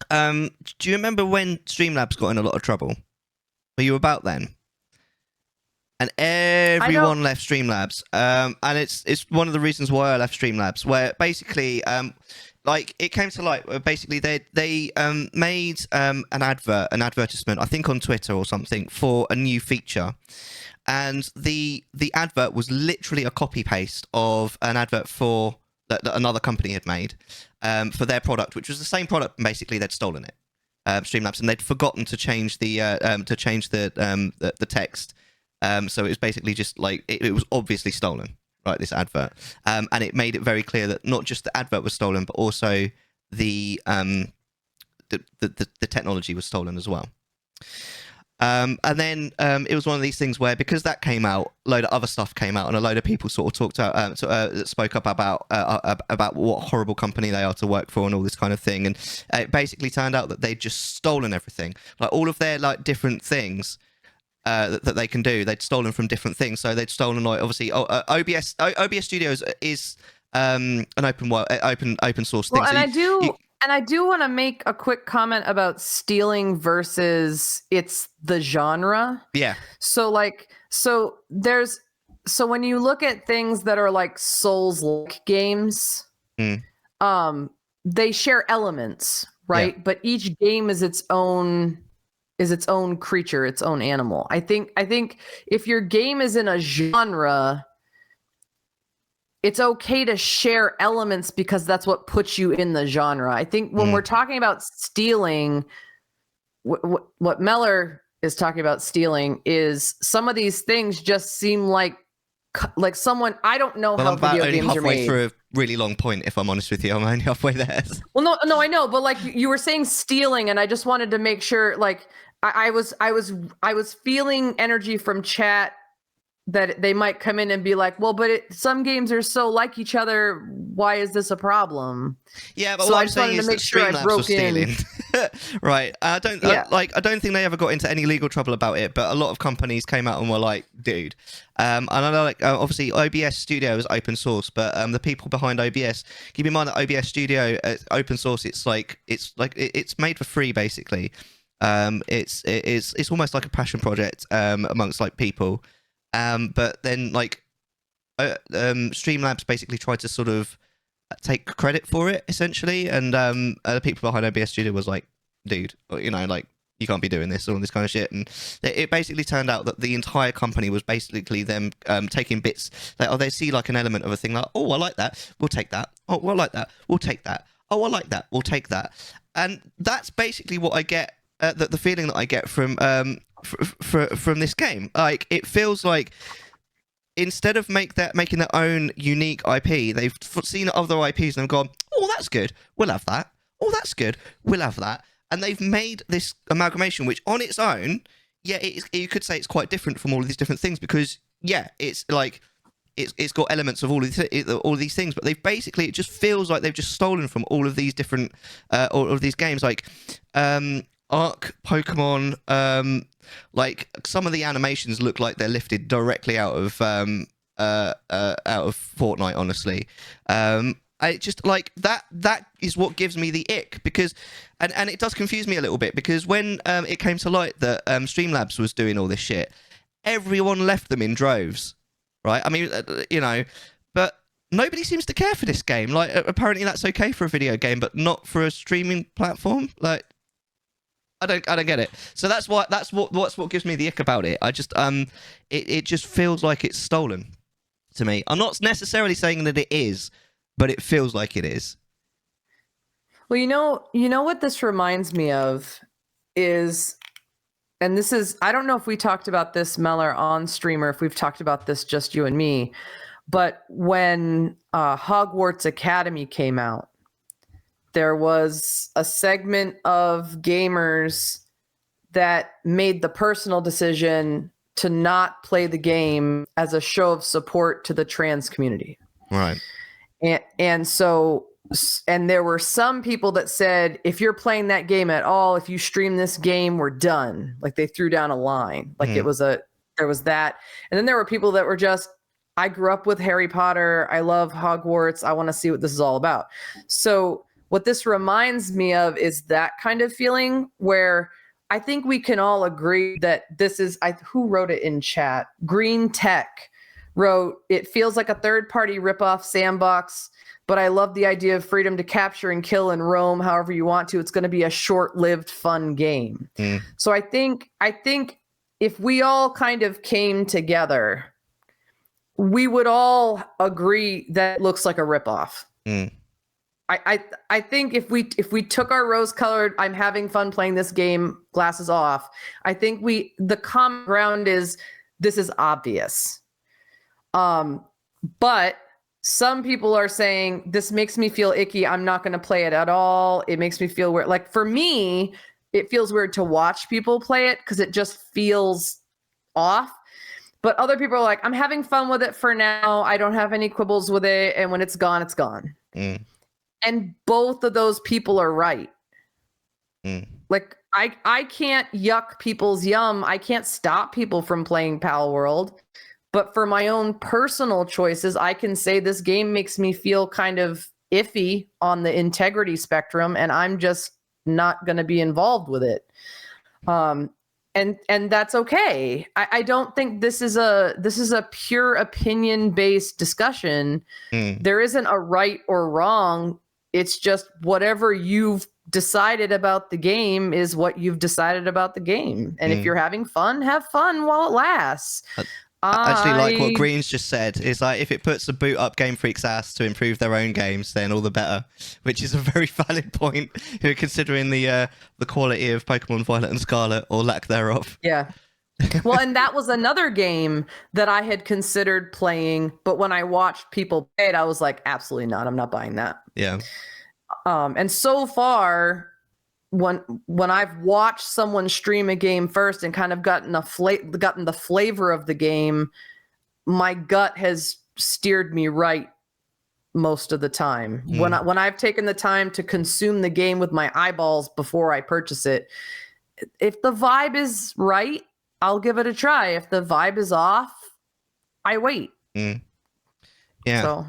do you remember when Streamlabs got in a lot of trouble? Were you about then? And everyone left Streamlabs, and it's one of the reasons why I left Streamlabs, where basically, like, it came to light where basically they made an advertisement, I think on Twitter or something, for a new feature. And the advert was literally a copy paste of an advert for that another company had made for their product, which was the same product. Basically, they'd stolen it, Streamlabs, and they'd forgotten to change the text. So it was basically just like it was obviously stolen, right? This advert, and it made it very clear that not just the advert was stolen, but also the technology was stolen as well. And then it was one of these things where, because that came out, a load of other stuff came out, and a load of people sort of talked out, spoke up about what horrible company they are to work for and all this kind of thing. And it basically turned out that they'd just stolen everything, like all of their like different things. That they can do, they'd stolen from different things. So they'd stolen, like, obviously, OBS Studios is an open source thing. Well, and So I do want to make a quick comment about stealing versus it's the genre. yeah, So when you look at things that are like Souls-like games, mm, they share elements, right? yeah, But each game is its own creature, its own animal. I think if your game is in a genre, it's okay to share elements because that's what puts you in the genre. I think when we're talking about stealing, what Mellar is talking about stealing is some of these things just seem like someone, I don't know how I'm about video only games are halfway made. through a really long point. If I'm honest with you, I'm only halfway there. Well, no, I know, but like you were saying stealing, and I just wanted to make sure, like I was feeling energy from chat that they might come in and be like, well, but some games are so like each other. Why is this a problem? Yeah, but so what I I'm just wanted saying to is make that sure I Streamlabs broke was stealing. Right. I don't think they ever got into any legal trouble about it, but a lot of companies came out and were like, dude. And I know, like, obviously OBS Studio is open source, but the people behind OBS, keep in mind that OBS Studio open source. It's made for free basically. It's almost like a passion project amongst like people. But then like Streamlabs basically tried to sort of take credit for it essentially, and the people behind OBS Studio was like, dude, like, you can't be doing this, all this kind of shit. And it basically turned out that the entire company was basically them taking bits, like, they see like an element of a thing, like, oh, I like that, we'll take that. Oh, well, I like that, we'll take that. Oh, I like that, we'll take that. And that's basically what I get, the feeling that I get from this game. Like, it feels like, instead of making their own unique IP, they've seen other IPs and they've gone, oh, that's good, we'll have that. Oh, that's good, we'll have that. And they've made this amalgamation, which on its own, yeah, you could say it's quite different from all of these different things, because, yeah, it's like, it's got elements of all of these things, but they've basically, it just feels like they've just stolen from all of these different, all of these games, like Ark, Pokemon, like, some of the animations look like they're lifted directly out of Fortnite, honestly. I just, like, that is what gives me the ick, because and it does confuse me a little bit, because when it came to light that Streamlabs was doing all this shit, everyone left them in droves, right? I mean, but nobody seems to care for this game. Like, apparently that's okay for a video game, but not for a streaming platform. Like, I don't get it. So that's what gives me the ick about it. I just it just feels like it's stolen to me. I'm not necessarily saying that it is, but it feels like it is. Well, you know what this reminds me of is, and this is, I don't know if we talked about this, Mellar, on stream, or if we've talked about this just you and me, but when Hogwarts Academy came out, there was a segment of gamers that made the personal decision to not play the game as a show of support to the trans community. Right. And so there were some people that said, if you're playing that game at all, if you stream this game, we're done. Like, they threw down a line. Like, there was that. And then there were people that were just, I grew up with Harry Potter, I love Hogwarts, I want to see what this is all about. So what this reminds me of is that kind of feeling, where I think we can all agree that this is, who wrote it in chat? Green Tech wrote, it feels like a third-party ripoff sandbox, but I love the idea of freedom to capture and kill and roam however you want to. It's going to be a short-lived, fun game. So I think if we all kind of came together, we would all agree that it looks like a ripoff. I think if we took our rose-colored, I'm having fun playing this game, glasses off, I think the common ground is, this is obvious. But some people are saying, this makes me feel icky, I'm not going to play it at all. It makes me feel weird. Like, for me, it feels weird to watch people play it because it just feels off. But other people are like, I'm having fun with it for now. I don't have any quibbles with it. And when it's gone, it's gone. Mm. And both of those people are right. Mm. Like, I can't yuck people's yum. I can't stop people from playing Palworld. But for my own personal choices, I can say this game makes me feel kind of iffy on the integrity spectrum, and I'm just not going to be involved with it. And that's okay. I don't think this is a pure opinion based discussion. Mm. There isn't a right or wrong. It's just whatever you've decided about the game is what you've decided about the game. And if you're having fun, have fun while it lasts. I actually like what Green's just said. Is like, if it puts the boot up Game Freak's ass to improve their own games, then all the better. Which is a very valid point, considering the quality of Pokemon Violet and Scarlet, or lack thereof. Yeah. Well, and that was another game that I had considered playing, but when I watched people play it, I was like, absolutely not. I'm not buying that. Yeah. And so far, when I've watched someone stream a game first and kind of gotten the flavor of the game, my gut has steered me right most of the time. When I've taken the time to consume the game with my eyeballs before I purchase it, if the vibe is right, I'll give it a try. If the vibe is off, I wait. Yeah. So.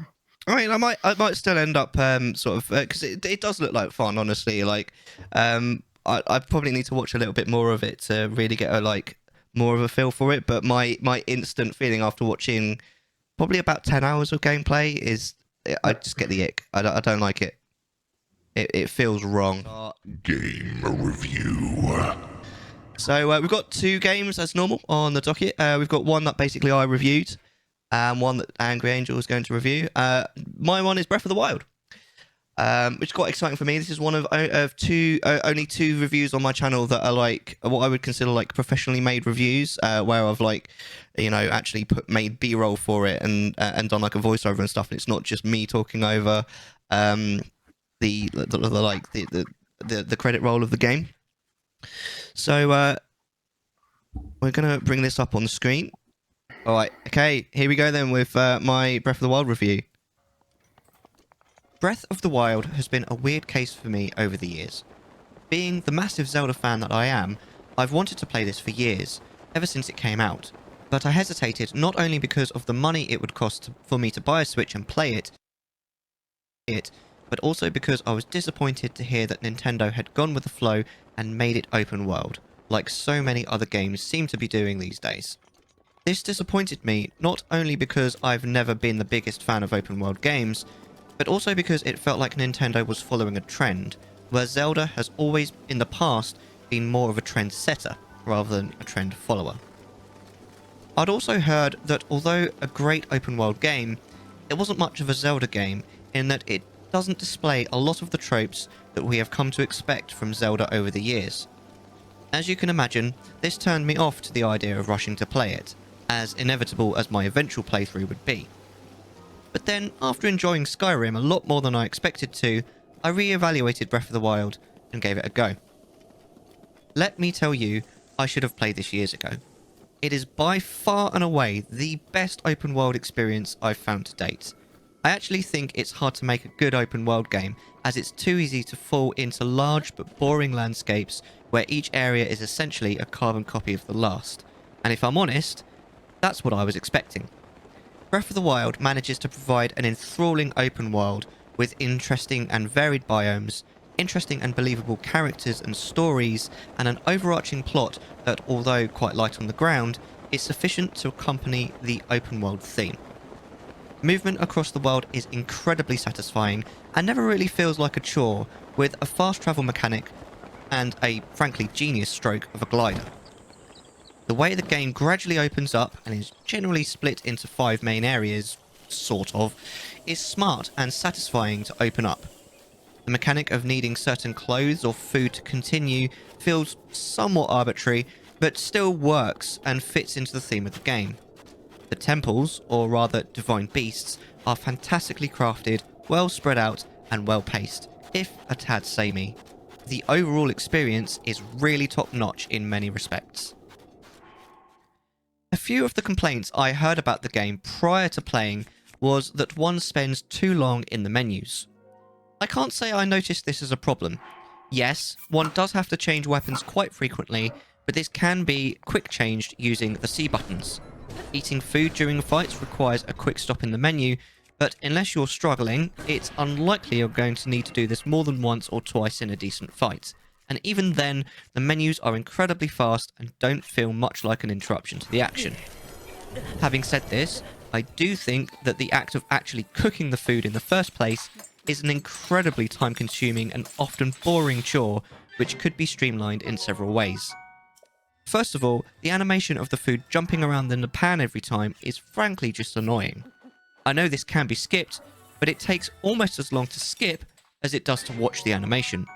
I mean, I might still end up sort of, because it does look like fun, honestly. Like, I probably need to watch a little bit more of it to really get more of a feel for it. But my instant feeling after watching probably about 10 hours of gameplay is I just get the ick. I don't like it. It feels wrong. Game review. So we've got 2 games as normal on the docket. We've got one that basically I reviewed, and one that Angry Angel is going to review. My one is Breath of the Wild, which is quite exciting for me. This is one of only 2 reviews on my channel that are like what I would consider like professionally made reviews, where I've actually made B-roll for it and done like a voiceover and stuff. And it's not just me talking over the credit roll of the game. So we're gonna bring this up on the screen. All right, okay, here we go then with my Breath of the Wild review. Breath of the Wild has been a weird case for me over the years. Being the massive Zelda fan that I am, I've wanted to play this for years, ever since it came out. But I hesitated not only because of the money it would cost for me to buy a Switch and play it, but also because I was disappointed to hear that Nintendo had gone with the flow and made it open world, like so many other games seem to be doing these days. This disappointed me not only because I've never been the biggest fan of open world games, but also because it felt like Nintendo was following a trend, where Zelda has always in the past been more of a trend setter rather than a trend follower. I'd also heard that although a great open world game, it wasn't much of a Zelda game in that it doesn't display a lot of the tropes that we have come to expect from Zelda over the years. As you can imagine, this turned me off to the idea of rushing to play it, as inevitable as my eventual playthrough would be. But then, after enjoying Skyrim a lot more than I expected to, I re-evaluated Breath of the Wild and gave it a go. Let me tell you, I should have played this years ago. It is by far and away the best open world experience I've found to date. I actually think it's hard to make a good open world game, as it's too easy to fall into large but boring landscapes where each area is essentially a carbon copy of the last. And if I'm honest, that's what I was expecting. Breath of the Wild manages to provide an enthralling open world with interesting and varied biomes, interesting and believable characters and stories, and an overarching plot that, although quite light on the ground, is sufficient to accompany the open world theme. Movement across the world is incredibly satisfying and never really feels like a chore, with a fast travel mechanic and a frankly genius stroke of a glider. The way the game gradually opens up and is generally split into 5 main areas, sort of, is smart and satisfying to open up. The mechanic of needing certain clothes or food to continue feels somewhat arbitrary, but still works and fits into the theme of the game. The temples, or rather divine beasts, are fantastically crafted, well spread out, and well paced, if a tad samey. the overall experience is really top-notch in many respects. A few of the complaints I heard about the game prior to playing was that one spends too long in the menus. I can't say I noticed this as a problem. Yes, one does have to change weapons quite frequently, but this can be quick changed using the C buttons. Eating food during fights requires a quick stop in the menu, but unless you're struggling, it's unlikely you're going to need to do this more than once or twice in a decent fight. And even then, the menus are incredibly fast and don't feel much like an interruption to the action. Having said this, I do think that the act of actually cooking the food in the first place is an incredibly time-consuming and often boring chore, which could be streamlined in several ways. First of all, the animation of the food jumping around in the pan every time is frankly just annoying. I know this can be skipped, but it takes almost as long to skip as it does to watch the animation.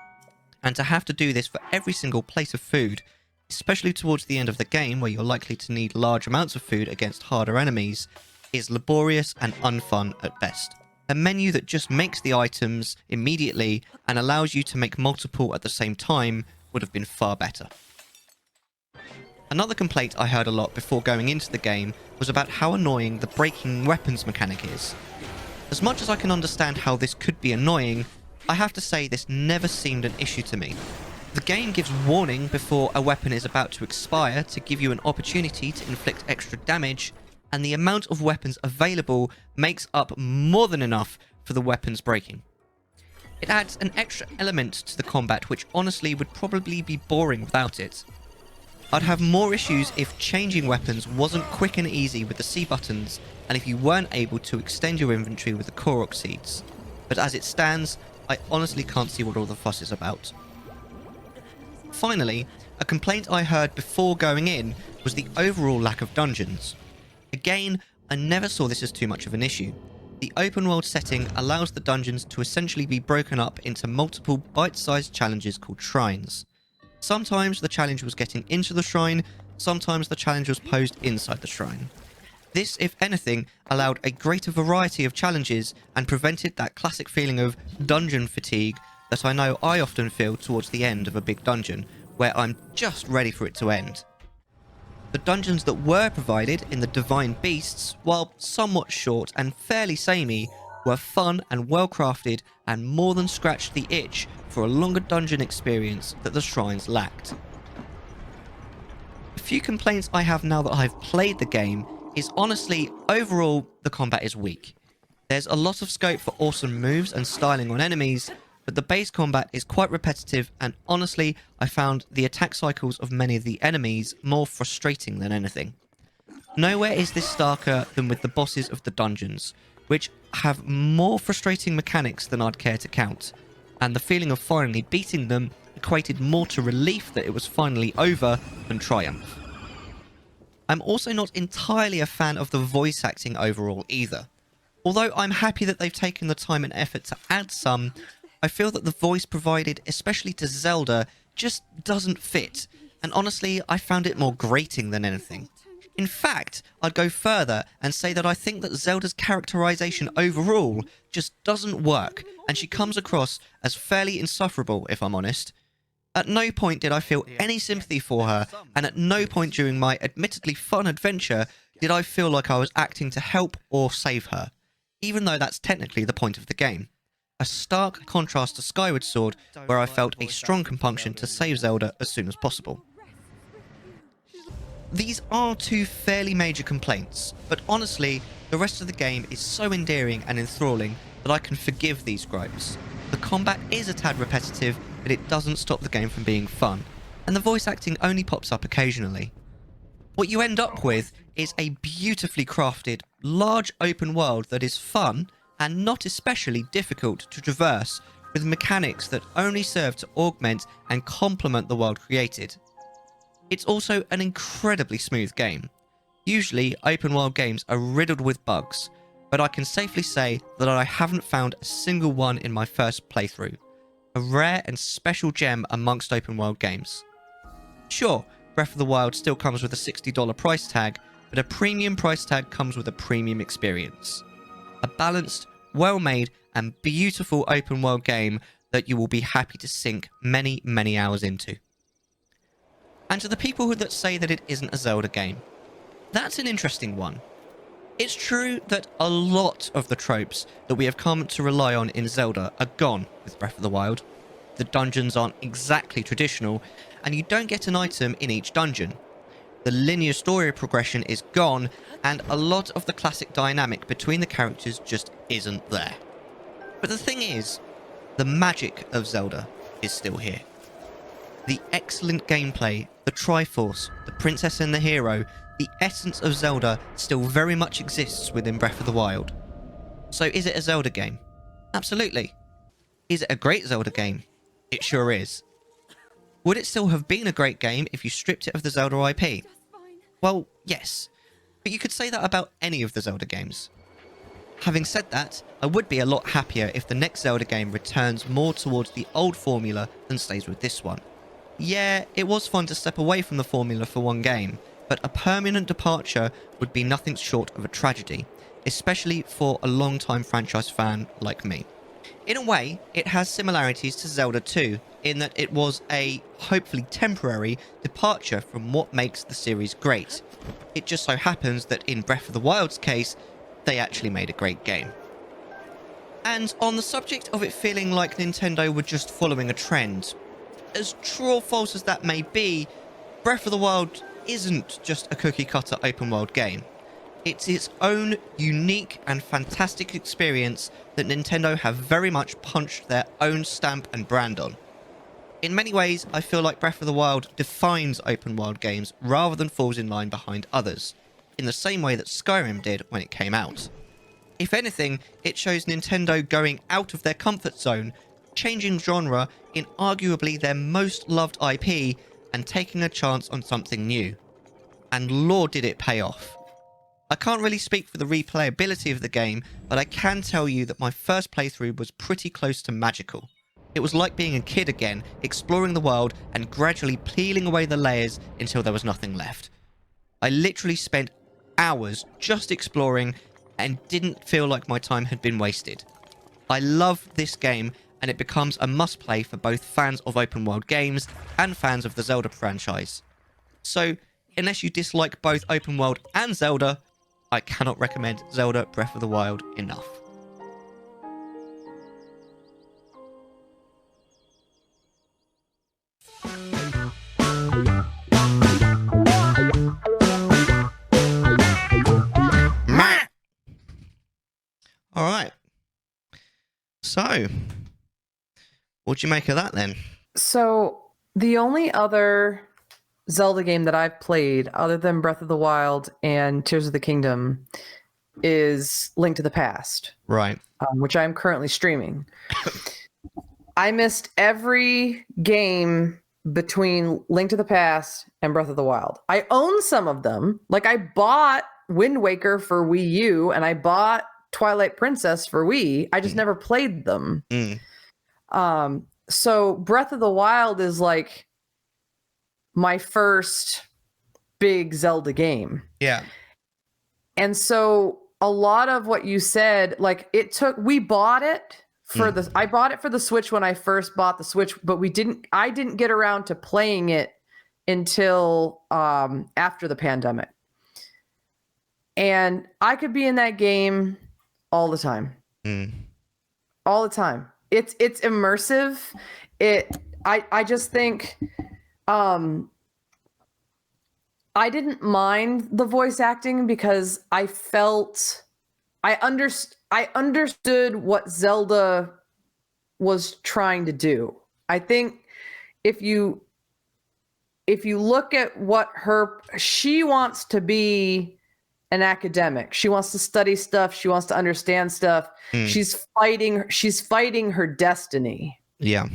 And to have to do this for every single plate of food, especially towards the end of the game where you're likely to need large amounts of food against harder enemies, is laborious and unfun at best. A menu that just makes the items immediately and allows you to make multiple at the same time would have been far better. Another complaint I heard a lot before going into the game was about how annoying the breaking weapons mechanic is. As much as I can understand how this could be annoying, I have to say this never seemed an issue to me. The game gives warning before a weapon is about to expire to give you an opportunity to inflict extra damage, and the amount of weapons available makes up more than enough for the weapons breaking. It adds an extra element to the combat which honestly would probably be boring without it. I'd have more issues if changing weapons wasn't quick and easy with the C buttons, and if you weren't able to extend your inventory with the Korok seeds. But as it stands, I honestly can't see what all the fuss is about. Finally, a complaint I heard before going in was the overall lack of dungeons. Again, I never saw this as too much of an issue. The open world setting allows the dungeons to essentially be broken up into multiple bite-sized challenges called shrines. Sometimes the challenge was getting into the shrine, sometimes the challenge was posed inside the shrine. This, if anything, allowed a greater variety of challenges and prevented that classic feeling of dungeon fatigue that I know I often feel towards the end of a big dungeon, where I'm just ready for it to end. The dungeons that were provided in the Divine Beasts, while somewhat short and fairly samey, were fun and well crafted and more than scratched the itch for a longer dungeon experience that the shrines lacked. A few complaints I have now that I've played the game is honestly, overall, the combat is weak. There's a lot of scope for awesome moves and styling on enemies, but the base combat is quite repetitive, and honestly, I found the attack cycles of many of the enemies more frustrating than anything. Nowhere is this starker than with the bosses of the dungeons, which have more frustrating mechanics than I'd care to count, and the feeling of finally beating them equated more to relief that it was finally over than triumph. I'm also not entirely a fan of the voice acting overall either. Although I'm happy that they've taken the time and effort to add some, I feel that the voice provided, especially to Zelda, just doesn't fit, and honestly, I found it more grating than anything. In fact, I'd go further and say that I think that Zelda's characterization overall just doesn't work, and she comes across as fairly insufferable, if I'm honest. At no point did I feel any sympathy for her, and at no point during my admittedly fun adventure did I feel like I was acting to help or save her, even though that's technically the point of the game. A stark contrast to Skyward Sword, where I felt a strong compunction to save Zelda as soon as possible. These are two fairly major complaints, but honestly, the rest of the game is so endearing and enthralling that I can forgive these gripes. The combat is a tad repetitive, but it doesn't stop the game from being fun, and the voice acting only pops up occasionally. What you end up with is a beautifully crafted, large open world that is fun and not especially difficult to traverse, with mechanics that only serve to augment and complement the world created. It's also an incredibly smooth game. Usually, open world games are riddled with bugs, but I can safely say that I haven't found a single one in my first playthrough. A rare and special gem amongst open world games. Sure, Breath of the Wild still comes with a $60 price tag, but a premium price tag comes with a premium experience. A balanced, well-made, and beautiful open world game that you will be happy to sink many, many hours into. And to the people that say that it isn't a Zelda game, that's an interesting one. It's true that a lot of the tropes that we have come to rely on in Zelda are gone with Breath of the Wild. The dungeons aren't exactly traditional, and you don't get an item in each dungeon. The linear story progression is gone, and a lot of the classic dynamic between the characters just isn't there. But the thing is, the magic of Zelda is still here. The excellent gameplay, the Triforce, the princess and the hero, the essence of Zelda still very much exists within Breath of the Wild. So is it a Zelda game? Absolutely. Is it a great Zelda game? It sure is. Would it still have been a great game if you stripped it of the Zelda IP? Well, yes. But you could say that about any of the Zelda games. Having said that, I would be a lot happier if the next Zelda game returns more towards the old formula than stays with this one. Yeah, it was fun to step away from the formula for one game, but a permanent departure would be nothing short of a tragedy, especially for a long-time franchise fan like me. In a way, it has similarities to Zelda 2, in that it was a, hopefully temporary, departure from what makes the series great. It just so happens that in Breath of the Wild's case, they actually made a great game. And on the subject of it feeling like Nintendo were just following a trend, as true or false as that may be, Breath of the Wild isn't just a cookie-cutter open-world game. It's its own unique and fantastic experience that Nintendo have very much punched their own stamp and brand on. In many ways, I feel like Breath of the Wild defines open-world games rather than falls in line behind others, in the same way that Skyrim did when it came out. If anything, it shows Nintendo going out of their comfort zone, changing genre in arguably their most loved IP, and taking a chance on something new. And lord did it pay off. I can't really speak for the replayability of the game, but I can tell you that my first playthrough was pretty close to magical. It was like being a kid again, exploring the world and gradually peeling away the layers until there was nothing left. I literally spent hours just exploring and didn't feel like my time had been wasted. I love this game, and it becomes a must-play for both fans of open-world games and fans of the Zelda franchise. So, unless you dislike both open-world and Zelda, I cannot recommend Zelda Breath of the Wild enough. Alright. So, what'd you make of that then? So the only other Zelda game that I've played other than Breath of the Wild and Tears of the Kingdom is Link to the Past, Right. which I'm currently streaming. I missed every game between Link to the Past and Breath of the Wild. I own some of them. Like I bought Wind Waker for Wii U and I bought Twilight Princess for Wii. I just never played them. So Breath of the Wild is like my first big Zelda game. Yeah. And so a lot of what you said, like we bought it for I bought it for the Switch when I first bought the Switch, but I didn't get around to playing it until after the pandemic. And I could be in that game all the time. All the time. It's immersive. I just think I didn't mind the voice acting because I understood what Zelda was trying to do. I think if you look at what she wants to be an academic. She wants to study stuff. She wants to understand stuff. She's fighting her destiny. Yeah.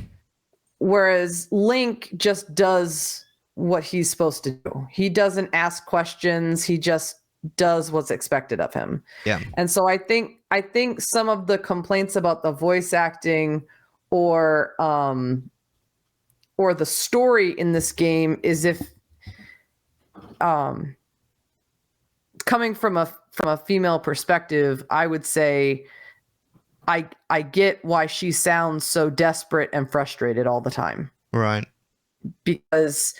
Whereas Link just does what he's supposed to do. He doesn't ask questions. He just does what's expected of him. Yeah. And so I think some of the complaints about the voice acting or the story in this game is if coming from a female perspective, I would say I get why she sounds so desperate and frustrated all the time, Right. because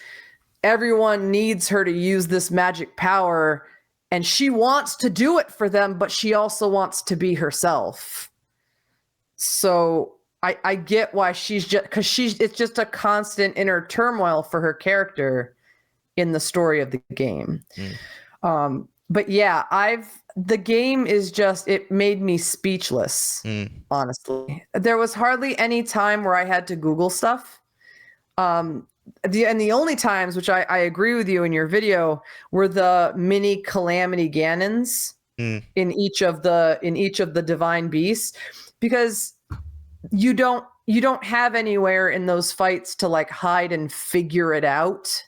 everyone needs her to use this magic power and she wants to do it for them, but she also wants to be herself. So I get why she's just, because it's just a constant inner turmoil for her character in the story of the game. But yeah, the game is just, it made me speechless, honestly. There was hardly any time where I had to Google stuff. The only times, which I agree with you in your video, were the mini calamity Ganons in each of the divine beasts, because you don't have anywhere in those fights to like hide and figure it out.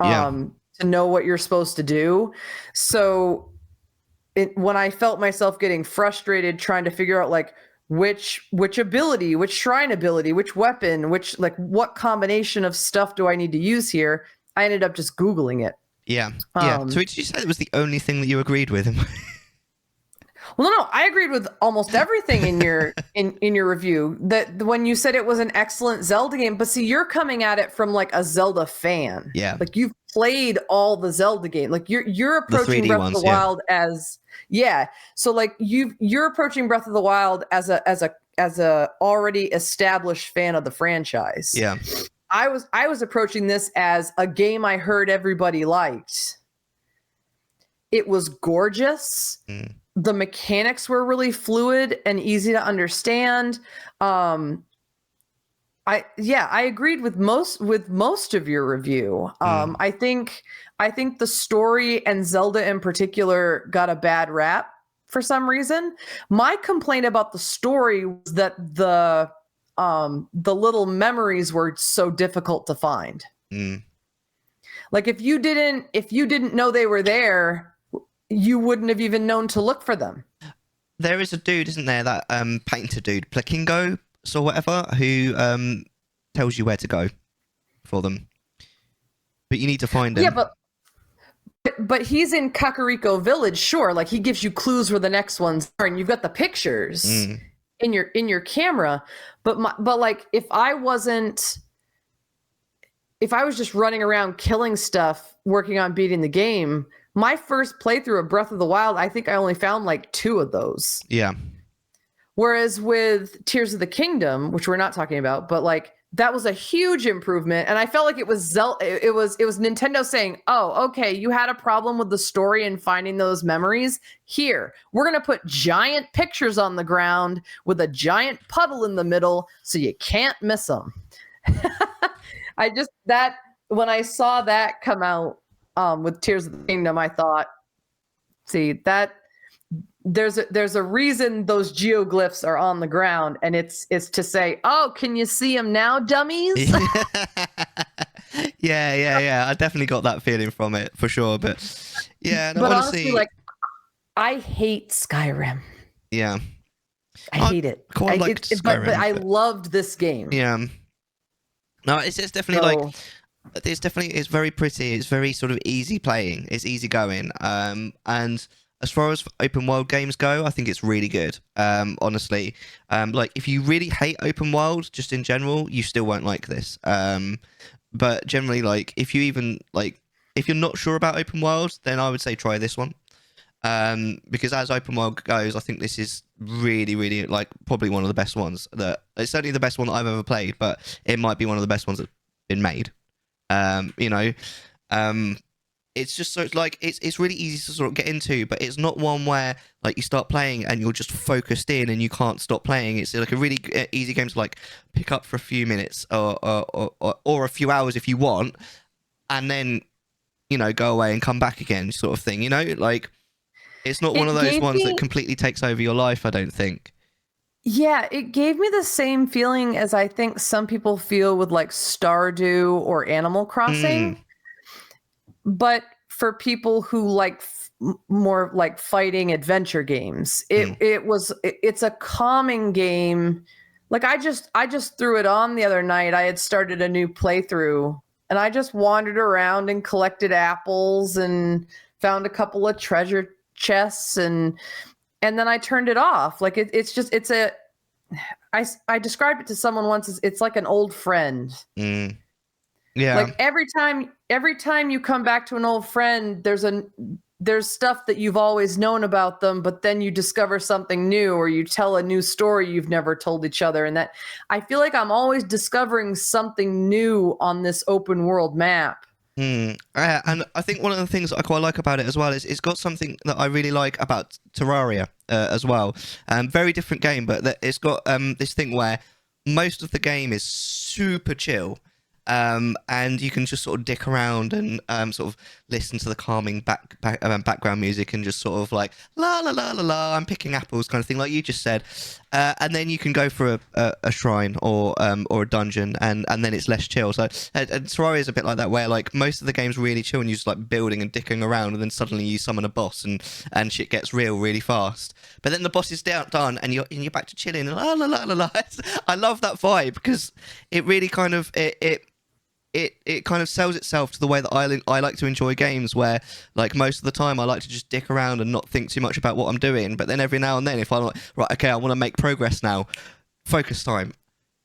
To know what you're supposed to do. So when I felt myself getting frustrated trying to figure out like which ability, which shrine ability, which weapon, which like what combination of stuff do I need to use here, I ended up just Googling it. Yeah. So did you say it was the only thing that you agreed with? Well, no, I agreed with almost everything in your in your review. That when you said it was an excellent Zelda game, but see, you're coming at it from like a Zelda fan. Yeah. Like you've played all the Zelda games. Like you're approaching Breath of the Wild as So like you're approaching Breath of the Wild as a already established fan of the franchise. Yeah. I was approaching this as a game I heard everybody liked. It was gorgeous. The mechanics were really fluid and easy to understand. I agreed with most of your review. I think the story and Zelda in particular got a bad rap for some reason. My complaint about the story was that the little memories were so difficult to find. Like if you didn't know they were there, you wouldn't have even known to look for them. There is a dude, isn't there, that painter dude, Plakingo or whatever, who tells you where to go for them. But you need to find him. Yeah, but he's in Kakariko Village, sure. Like he gives you clues where the next ones are, and you've got the pictures in your camera. But like if I was just running around killing stuff, working on beating the game, my first playthrough of Breath of the Wild, I think I only found like 2 of those. Yeah. Whereas with Tears of the Kingdom, which we're not talking about, but like that was a huge improvement, and I felt like it was Nintendo saying, "Oh, okay, you had a problem with the story and finding those memories. Here, we're gonna put giant pictures on the ground with a giant puddle in the middle, so you can't miss them." When I saw that come out with Tears of the Kingdom, I thought, see that. There's a reason those geoglyphs are on the ground, and it's to say, oh, can you see them now, dummies? yeah. I definitely got that feeling from it for sure. But yeah, no, but honestly, like I hate Skyrim. Yeah, I hate it. Quite like Skyrim, but I loved this game. Yeah, no, it's definitely it's very pretty. It's very sort of easy playing. It's easy going. And as far as open world games go, I think it's really good. Honestly, like if you really hate open world, just in general, you still won't like this. But generally, like if you're not sure about open world, then I would say try this one. Because as open world goes, I think this is really, really like probably one of the best ones. It's certainly the best one that I've ever played, but it might be one of the best ones that's been made. It's just so it's really easy to sort of get into, but it's not one where like you start playing and you're just focused in and you can't stop playing. It's like a really easy game to like pick up for a few minutes or a few hours if you want, and then go away and come back again, sort of thing. Like it's not one of those ones that completely takes over your life, I don't think. Yeah, it gave me the same feeling as I think some people feel with like Stardew or Animal Crossing. But for people who like more like fighting adventure games, it's a calming game. Like I just threw it on the other night. I had started a new playthrough and I just wandered around and collected apples and found a couple of treasure chests, and and then I turned it off. Like I described it to someone once as it's like an old friend. Mm. Yeah. Like every time you come back to an old friend, there's stuff that you've always known about them, but then you discover something new, or you tell a new story you've never told each other. And that I feel like I'm always discovering something new on this open world map. And I think one of the things I quite like about it as well is it's got something that I really like about Terraria as well. Very different game, but it's got this thing where most of the game is super chill. And you can just sort of dick around and sort of listen to the calming background music and just sort of like la la la la la, I'm picking apples kind of thing, like you just said. And then you can go for a shrine or a dungeon, and then it's less chill. So and Terraria is a bit like that, where like most of the game's really chill and you're just like building and dicking around, and then suddenly you summon a boss and shit gets real really fast. But then the boss is done and you're back to chilling and la la la la la. I love that vibe because it really kind of it kind of sells itself to the way that I like to enjoy games, where like most of the time I like to just dick around and not think too much about what I'm doing, but then every now and then if I'm like, right, okay, I want to make progress now, focus time,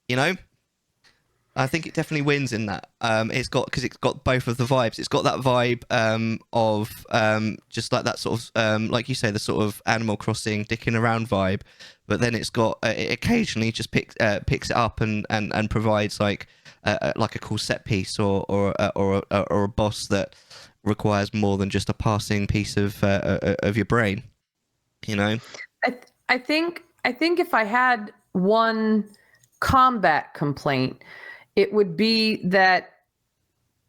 you know. I think it definitely wins in that. It's got both of the vibes. It's got that vibe of just like that sort of like you say, the sort of Animal Crossing dicking around vibe, but then it's got it occasionally just picks it up and provides like a cool set piece or a boss that requires more than just a passing piece of your brain, you know. I think if I had one combat complaint, it would be that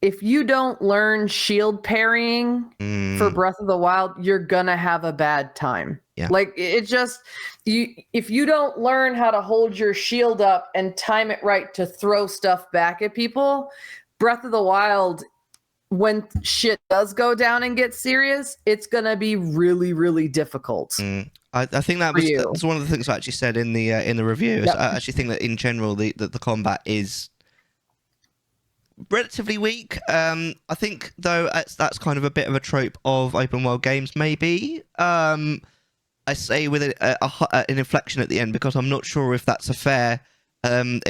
if you don't learn shield parrying for Breath of the Wild, you're gonna have a bad time. Yeah. Like it just if you don't learn how to hold your shield up and time it right to throw stuff back at people, Breath of the Wild, when shit does go down and get serious, it's gonna be really, really difficult. I think that's one of the things I actually said in the review. Yep. I actually think that in general the combat is relatively weak. I think though that's kind of a bit of a trope of open world games, maybe. I say with an inflection at the end, because I'm not sure if that's a fair thing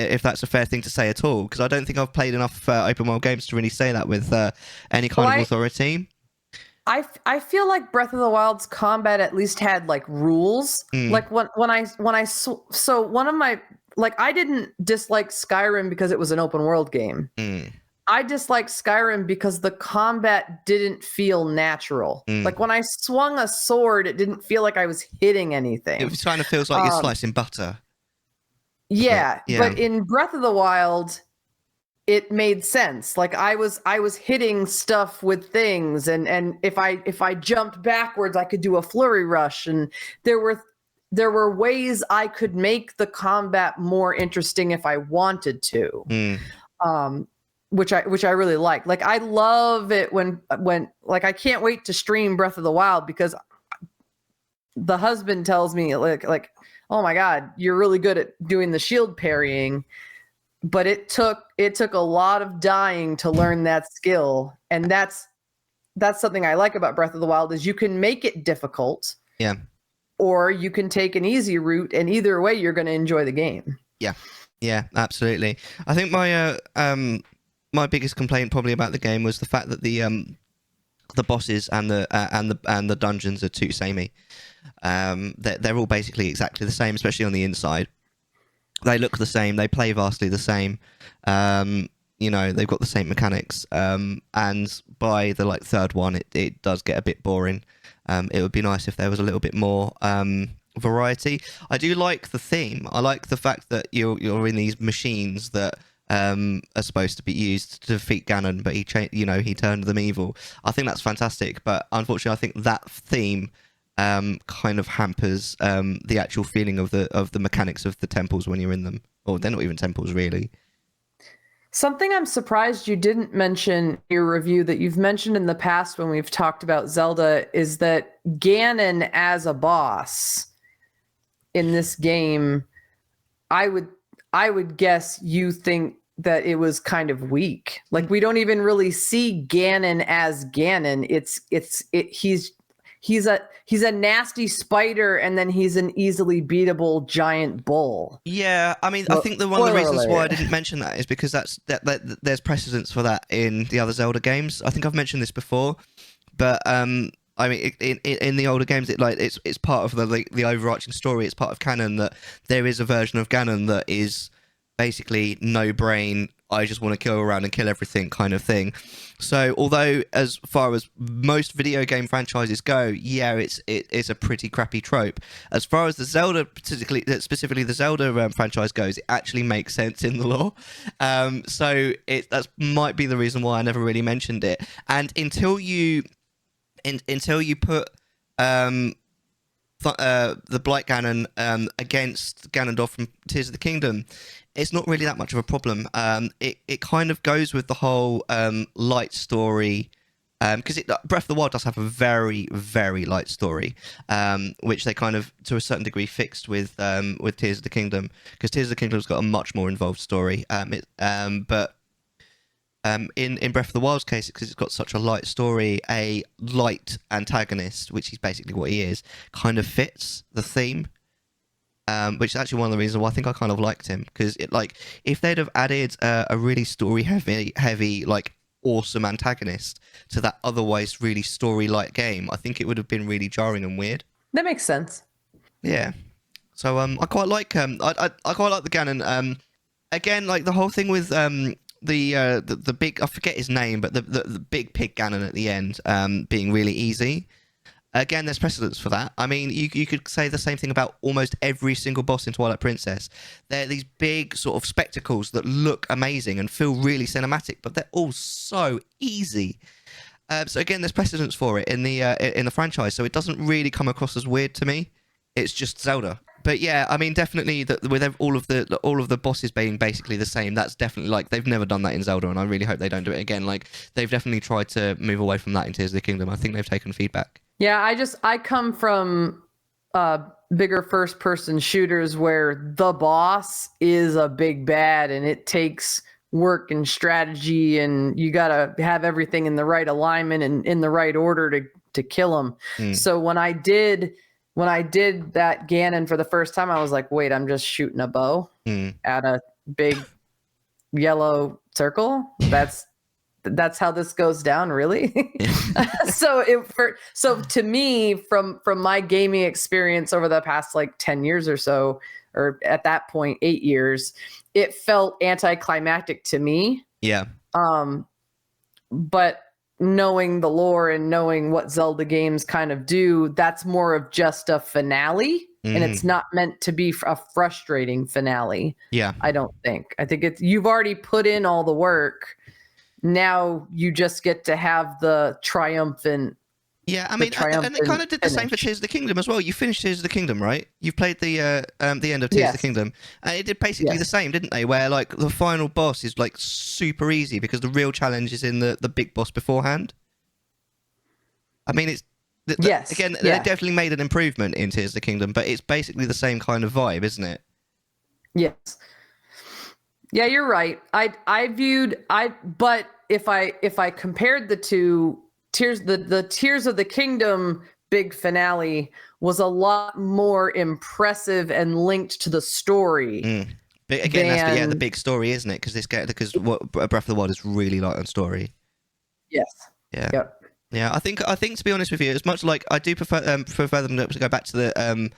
to say at all, because I don't think I've played enough open world games to really say that with any kind of authority. I feel like Breath of the Wild's combat at least had like rules. Like so one of my, like, I didn't dislike Skyrim because it was an open world game. I disliked Skyrim because the combat didn't feel natural. Like when I swung a sword, it didn't feel like I was hitting anything. It kind of feels like you're slicing butter. Yeah, but in Breath of the Wild, it made sense. Like I was hitting stuff with things, and if I jumped backwards, I could do a flurry rush, and there were ways I could make the combat more interesting if I wanted to. Which I really like. Like I love it when like I can't wait to stream Breath of the Wild, because the husband tells me like oh my God, you're really good at doing the shield parrying, but it took a lot of dying to learn that skill, and that's something I like about Breath of the Wild, is you can make it difficult, or you can take an easy route, and either way you're going to enjoy the game. Yeah, absolutely. I think my biggest complaint probably about the game was the fact that the bosses and the dungeons are too samey. They're all basically exactly the same, especially on the inside. They look the same. They play vastly the same. You know, they've got the same mechanics. And by the third one, it does get a bit boring. It would be nice if there was a little bit more variety. I do like the theme. I like the fact that you're in these machines that are supposed to be used to defeat Ganon, but he turned them evil. I think that's fantastic, but unfortunately, I think that theme kind of hampers the actual feeling of the mechanics of the temples when you're in them. Or they're not even temples, really. Something I'm surprised you didn't mention in your review that you've mentioned in the past when we've talked about Zelda is that Ganon as a boss in this game, I would guess you think that it was kind of weak. Like we don't even really see Ganon as Ganon. he's a nasty spider, and then he's an easily beatable giant bull. Yeah, I mean, I Well, think one of the spoiler reasons why I alert. didn't mention that is because there's precedence for that in the other Zelda games. I think I've mentioned this before, but I mean, in the older games, it's part of the overarching story. It's part of canon that there is a version of Ganon that is basically no brain. I just want to kill around and kill everything kind of thing. So, although as far as most video game franchises go, yeah, it's a pretty crappy trope. As far as the Zelda, specifically the Zelda franchise goes, it actually makes sense in the lore. So that might be the reason why I never really mentioned it. And until you put the Blight Ganon against Ganondorf from Tears of the Kingdom, it's not really that much of a problem. It kind of goes with the whole light story, because Breath of the Wild does have a very, very light story, which they kind of, to a certain degree, fixed with Tears of the Kingdom, because Tears of the Kingdom's got a much more involved story. But in Breath of the Wild's case, because it's got such a light story, a light antagonist, which is basically what he is, kind of fits the theme. Which is actually one of the reasons why I think I kind of liked him, because if they'd have added a really story heavy like awesome antagonist to that otherwise really story light game, I think it would have been really jarring and weird. That makes sense. Yeah. So I quite like I quite like the Ganon. Again, like the whole thing with the big, I forget his name, but the big pig Ganon at the end being really easy. Again, there's precedence for that. I mean, you could say the same thing about almost every single boss in Twilight Princess. They're these big sort of spectacles that look amazing and feel really cinematic, but they're all so easy. So again, there's precedence for it in the franchise, so it doesn't really come across as weird to me. It's just Zelda. But yeah, I mean, definitely with all of the bosses being basically the same, that's definitely, like, they've never done that in Zelda, and I really hope they don't do it again. Like, they've definitely tried to move away from that in Tears of the Kingdom. I think they've taken feedback. Yeah, I come from bigger first person shooters where the boss is a big bad, and it takes work and strategy, and you got to have everything in the right alignment and in the right order to kill him. So when I did that Ganon for the first time, I was like, wait, I'm just shooting a bow at a big yellow circle. That's how this goes down, really? So to me, from my gaming experience over the past like 10 years or so, or at that point 8 years, it felt anticlimactic to me. Yeah. But knowing the lore and knowing what Zelda games kind of do, that's more of just a finale, and it's not meant to be a frustrating finale. Yeah. I don't think. I think you've already put in all the work. Now you just get to have the triumphant. Yeah, I mean, and they kind of did the same for Tears of the Kingdom as well. You finished Tears of the Kingdom, right? You've played the end of Tears of the Kingdom, and it did basically the same, didn't they? Where like the final boss is like super easy because the real challenge is in the big boss beforehand. I mean, it's again, they definitely made an improvement in Tears of the Kingdom, but it's basically the same kind of vibe, isn't it? Yes. Yeah, you're right. But if I compared the two Tears, the Tears of the Kingdom big finale was a lot more impressive and linked to the story. But again, that's the big story, isn't it? Because Breath of the Wild is really light on story. Yes. Yeah. Yep. Yeah, I think to be honest with you, as much like I do prefer them to go back to the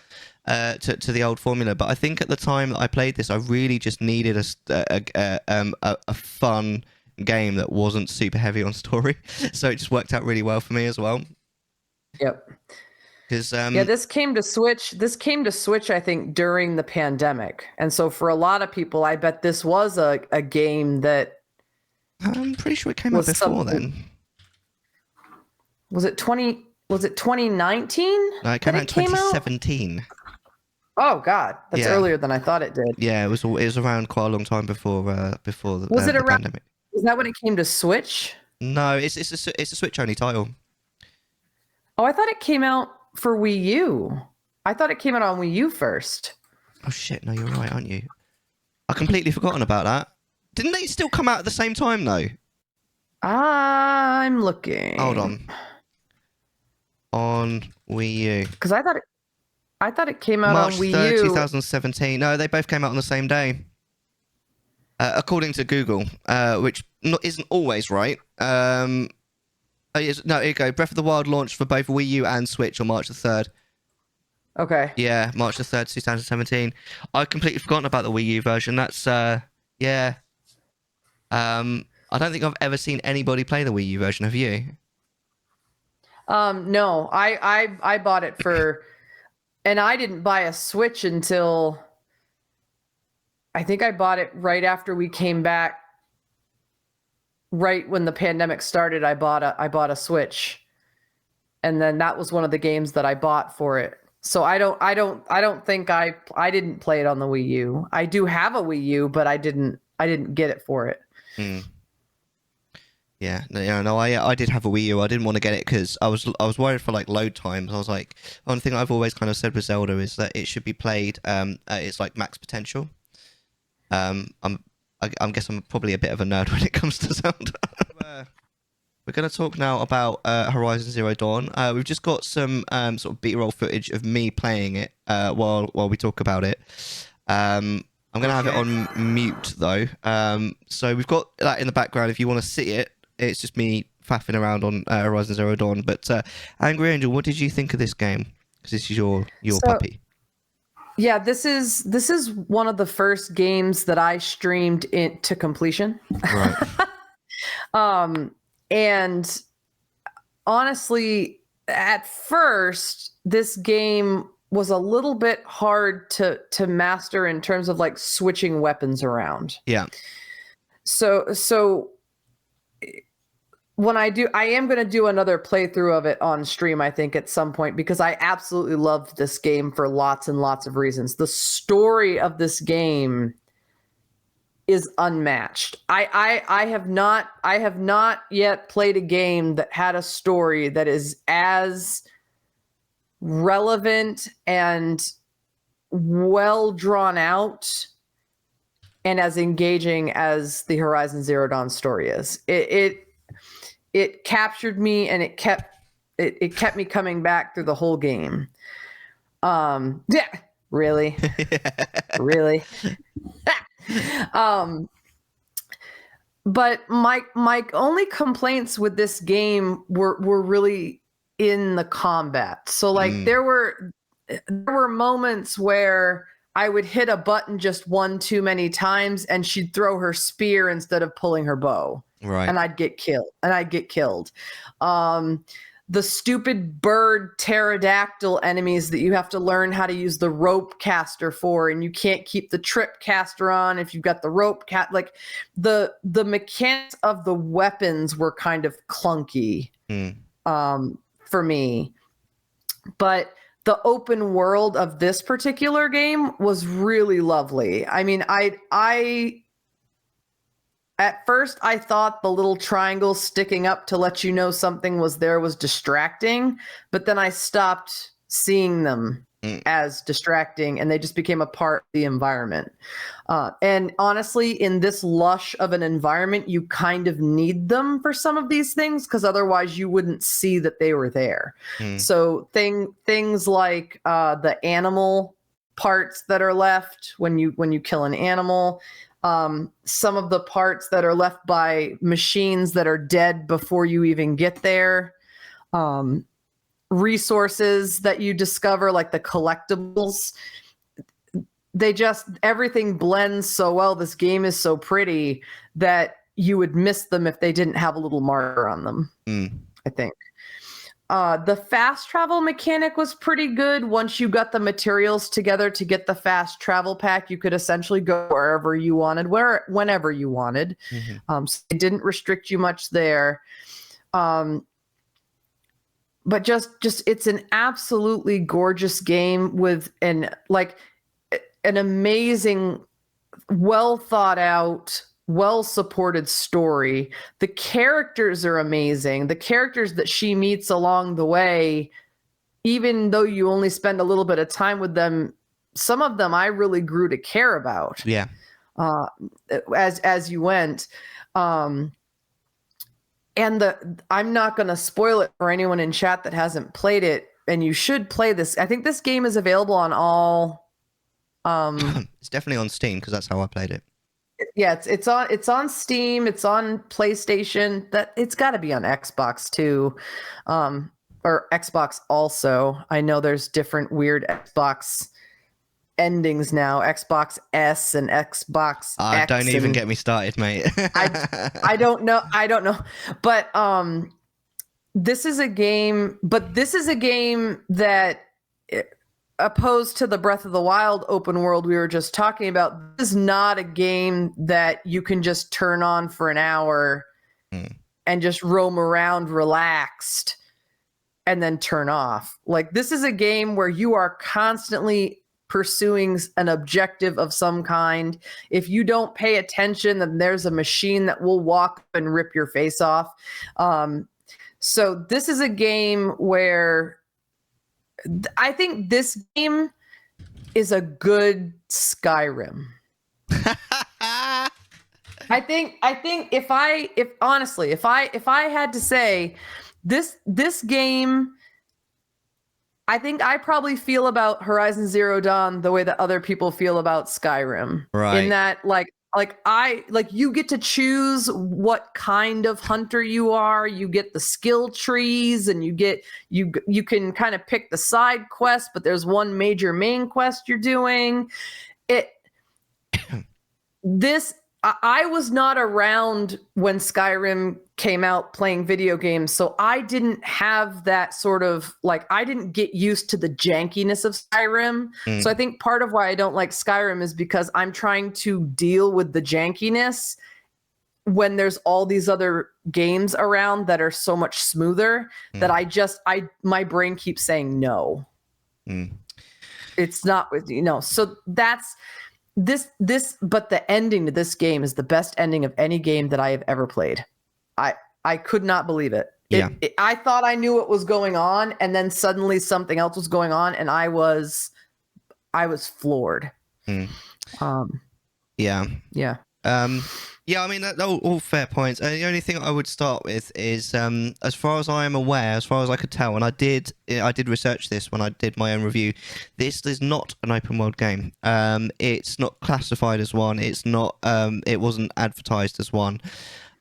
to the old formula, but I think at the time that I played this, I really just needed a fun game that wasn't super heavy on story, so it just worked out really well for me as well. Yep. Because this came to Switch I think during the pandemic, and so for a lot of people, I bet this was a game that I'm pretty sure it came out before then. Was it 2019? No, it came out in 2017. Oh God, that's earlier than I thought it did. Yeah, it was around quite a long time before the pandemic. Was that when it came to Switch? No, it's a Switch only title. Oh, I thought it came out for Wii U. I thought it came out on Wii U first. Oh shit, no, you're right, aren't you? I completely forgotten about that. Didn't they still come out at the same time though? I'm looking. Hold on. on Wii U? Because I thought it came out March on Wii 3rd, U. 2017. No, they both came out on the same day. According to Google, which isn't always right. No, here you go. Breath of the Wild launched for both Wii U and Switch on March the 3rd. Okay. Yeah, March the 3rd, 2017. I've completely forgotten about the Wii U version. That's, yeah. I don't think I've ever seen anybody play the Wii U version. Have you? No, I bought it for, and I didn't buy a Switch until I think I bought it right after we came back. Right when the pandemic started, I bought a Switch, and then that was one of the games that I bought for it. So I don't think I didn't play it on the Wii U. I do have a Wii U, but I didn't get it for it. Yeah, no, I did have a Wii U. I didn't want to get it because I was worried for like load times. I was like, one thing I've always kind of said with Zelda is that it should be played at its like max potential. I guess I'm probably a bit of a nerd when it comes to Zelda. We're going to talk now about Horizon Zero Dawn. We've just got some sort of B-roll footage of me playing it while we talk about it. I'm going to have it on mute, though. So we've got that in the background. If you want to see it, it's just me faffing around on Horizon Zero Dawn. But Angry Angel, what did you think of this game? Because this is your puppy. Yeah, this is one of the first games that I streamed to completion. Right. And honestly, at first, this game was a little bit hard to master in terms of like switching weapons around. Yeah. So when I am going to do another playthrough of it on stream, I think at some point, because I absolutely loved this game for lots and lots of reasons. The story of this game is unmatched. I have not yet played a game that had a story that is as relevant and well drawn out and as engaging as the Horizon Zero Dawn story is. It captured me, and it kept me coming back through the whole game. Yeah, really, really. But my only complaints with this game were really in the combat. So like there were moments where I would hit a button just one too many times, and she'd throw her spear instead of pulling her bow. Right. And I'd get killed. The stupid bird pterodactyl enemies that you have to learn how to use the rope caster for, and you can't keep the trip caster on if you've got the rope like the mechanics of the weapons were kind of clunky for me. But the open world of this particular game was really lovely. I mean, at first, I thought the little triangle sticking up to let you know something was there was distracting, but then I stopped seeing them as distracting, and they just became a part of the environment. And honestly, in this lush of an environment, you kind of need them for some of these things, because otherwise you wouldn't see that they were there. So things like the animal parts that are left when you kill an animal, some of the parts that are left by machines that are dead before you even get there, resources that you discover, like the collectibles, everything blends so well. This game is so pretty that you would miss them if they didn't have a little marker on them, I think. The fast travel mechanic was pretty good. Once you got the materials together to get the fast travel pack, you could essentially go wherever you wanted, whenever you wanted. So it didn't restrict you much there. But just it's an absolutely gorgeous game with an amazing, well thought out, well-supported story. The characters are amazing. The characters that she meets along the way, even though you only spend a little bit of time with them, some of them I really grew to care about. Yeah. As you went. I'm not going to spoil it for anyone in chat that hasn't played it, and you should play this. I think this game is available on all. It's definitely on Steam because that's how I played it. Yeah, it's on Steam, it's on PlayStation. That it's got to be on Xbox too, or Xbox also. I know there's different weird Xbox endings now, Xbox S and Xbox X. Don't even get me started, mate. I don't know, but this is a game that, opposed to the Breath of the Wild open world we were just talking about, this is not a game that you can just turn on for an hour and just roam around relaxed and then turn off. Like, this is a game where you are constantly pursuing an objective of some kind. If you don't pay attention, then there's a machine that will walk up and rip your face off. So this is a game where I think this game is a good Skyrim. I think if I had to say this game, I think I probably feel about Horizon Zero Dawn the way that other people feel about Skyrim. Right. In that, you get to choose what kind of hunter you are. You get the skill trees, and you can kind of pick the side quest, but there's one major main quest you're doing. I was not around when Skyrim came out playing video games, so I didn't have that sort of, I didn't get used to the jankiness of Skyrim. So I think part of why I don't like Skyrim is because I'm trying to deal with the jankiness when there's all these other games around that are so much smoother that my brain keeps saying no. It's not with you. No. So that's but the ending to this game is the best ending of any game that I have ever played. I could not believe it. Yeah. I thought I knew what was going on, and then suddenly something else was going on, and I was floored. Yeah. Yeah. Yeah, I mean, all fair points. The only thing I would start with is, as far as I am aware, as far as I could tell, and I did research this when I did my own review, this is not an open world game. It's not classified as one. It's not. It wasn't advertised as one.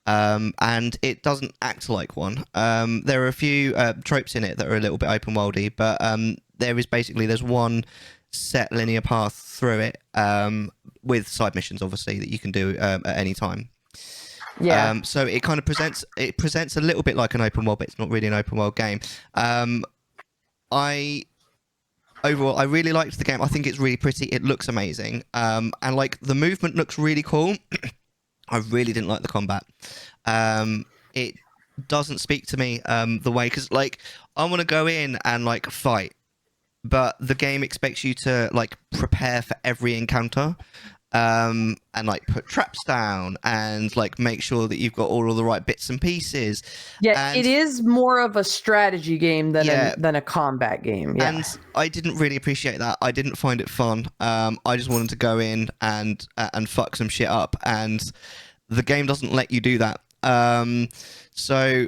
And it doesn't act like one. There are a few tropes in it that are a little bit open worldy, but there's one set linear path through it, with side missions, obviously, that you can do at any time. Yeah. So it kind of presents a little bit like an open world, but it's not really an open world game. Overall, I really liked the game. I think it's really pretty. It looks amazing. And the movement looks really cool. I really didn't like the combat. It doesn't speak to me the way, because I want to go in and fight, but the game expects you to prepare for every encounter, and put traps down and make sure that you've got all of the right bits and pieces. Yeah, and it is more of a strategy game than a combat game. Yeah. And I didn't really appreciate that. I didn't find it fun. I just wanted to go in and fuck some shit up, and the game doesn't let you do that. So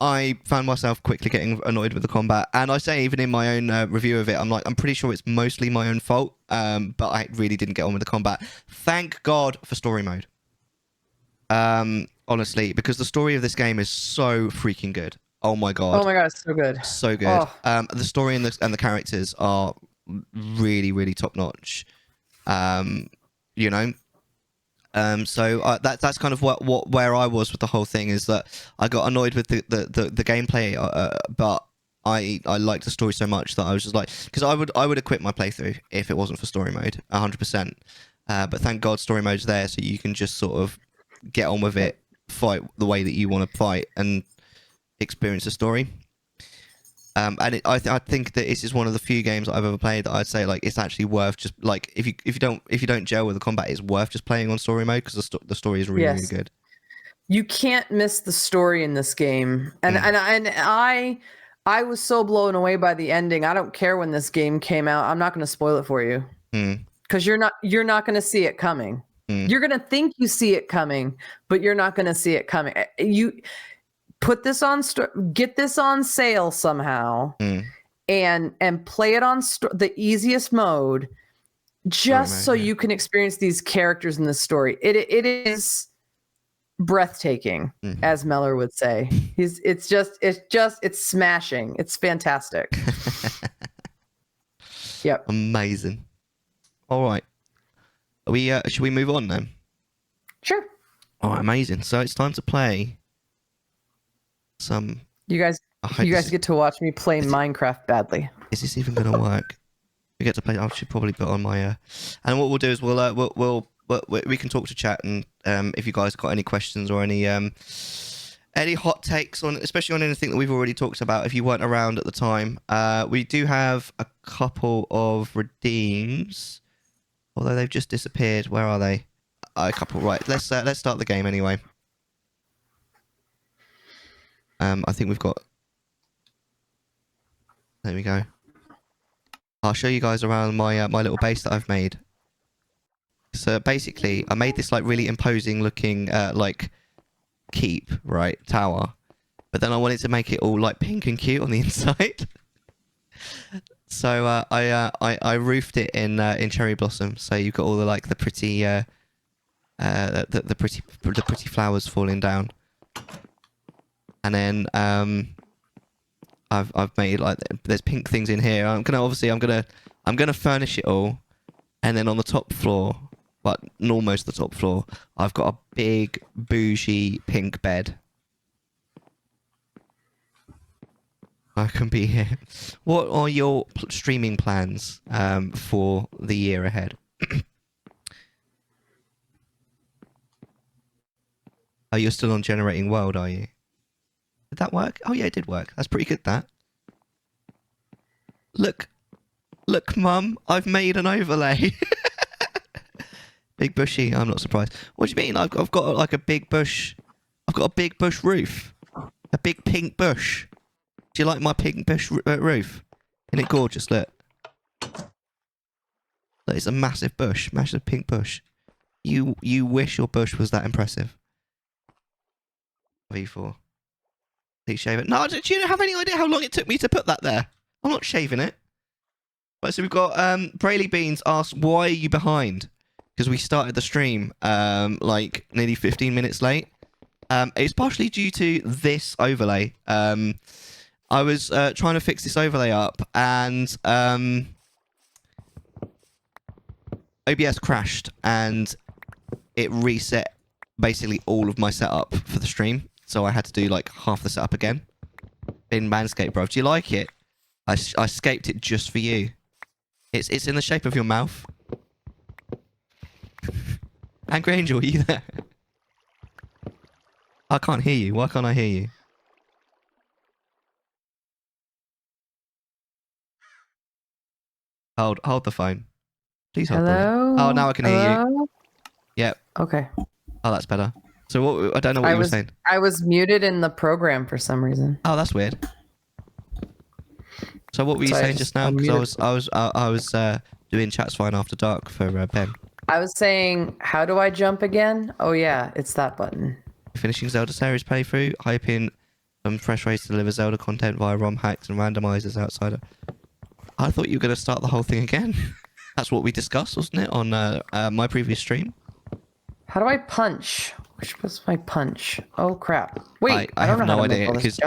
I found myself quickly getting annoyed with the combat, and I say even in my own review of it, I'm pretty sure it's mostly my own fault, but I really didn't get on with the combat. Thank God for story mode. Honestly, because the story of this game is so freaking good. Oh my God, it's so good. so good. The story and the characters are really, really top notch. So that's kind of where I was with the whole thing, is that I got annoyed with the gameplay, but I liked the story so much that I was just because I would have quit my playthrough if it wasn't for story mode, 100%. But thank God story mode's there, so you can just sort of get on with it, fight the way that you want to fight, and experience the story. And I think that this is one of the few games that I've ever played that I'd say it's actually worth just if you don't gel with the combat, it's worth just playing on story mode, because the story is really, really good. You can't miss the story in this game, and I was so blown away by the ending. I don't care when this game came out. I'm not going to spoil it for you, because you're not going to see it coming. You're going to think you see it coming, but you're not going to see it coming. put this on get this on sale somehow and play it on the easiest mode just so you can experience these characters in this story. It is breathtaking, as Mellar would say. It's smashing. It's fantastic. Yep. Amazing. All right. Should we move on then? Sure. All right, amazing. So it's time to play some. You guys get to watch me play Minecraft badly. Is this even going to work? We get to play. I should probably put on my. And what we'll do is we can talk to chat, and if you guys got any questions or any hot takes on, especially on anything that we've already talked about, if you weren't around at the time, we do have a couple of redeems, although they've just disappeared. Where are they? A couple, right? Let's start the game anyway. I think we've got. There we go. I'll show you guys around my my little base that I've made. So basically, I made this like really imposing looking like keep, right, tower, but then I wanted to make it all like pink and cute on the inside. So I roofed it in cherry blossom. So you've got all the like the pretty the pretty flowers falling down, and then I've made like there's pink things in here. I'm gonna furnish it all, and then on the top floor, but almost the top floor, I've got a big bougie pink bed. I can be here. What are your streaming plans for the year ahead? Oh, you're still on generating world, are you? Did that work? Oh yeah, it did work. That's pretty good, that. Look, Mum, I've made an overlay. Big bushy. I'm not surprised. What do you mean? I've got like a big bush. I've got a big bush roof. A big pink bush. Do you like my pink bush roof? Isn't it gorgeous? Look. Look, it's a massive bush. Massive pink bush. You wish your bush was that impressive. V4. Please shave it. No, do you have any idea how long it took me to put that there? I'm not shaving it. Right, so we've got Brayley Beans asks, why are you behind? Because we started the stream like nearly 15 minutes late. It's partially due to this overlay. I was trying to fix this overlay up, and OBS crashed, and it reset basically all of my setup for the stream. So I had to do like half the setup again. In Manscaped, bro. Do you like it? I scaped it just for you. It's in the shape of your mouth. Angry Angel, are you there? I can't hear you. Why can't I hear you? Hold the phone. Please hold the phone. Oh, now I can hear you. Yep. Okay. Oh, that's better. So what? I don't know what you were saying. I was muted in the program for some reason. Oh, that's weird. So what were you saying just now? Because I was doing Chattisfying After Dark for Ben. I was saying, how do I jump again? Oh yeah, it's that button. Finishing Zelda series playthrough, hyping some fresh ways to deliver Zelda content via ROM hacks and randomizers outside of... I thought you were going to start the whole thing again. That's what we discussed, wasn't it, on my previous stream? How do I punch? Which was my punch? Oh crap! Wait, I don't have know no how to idea because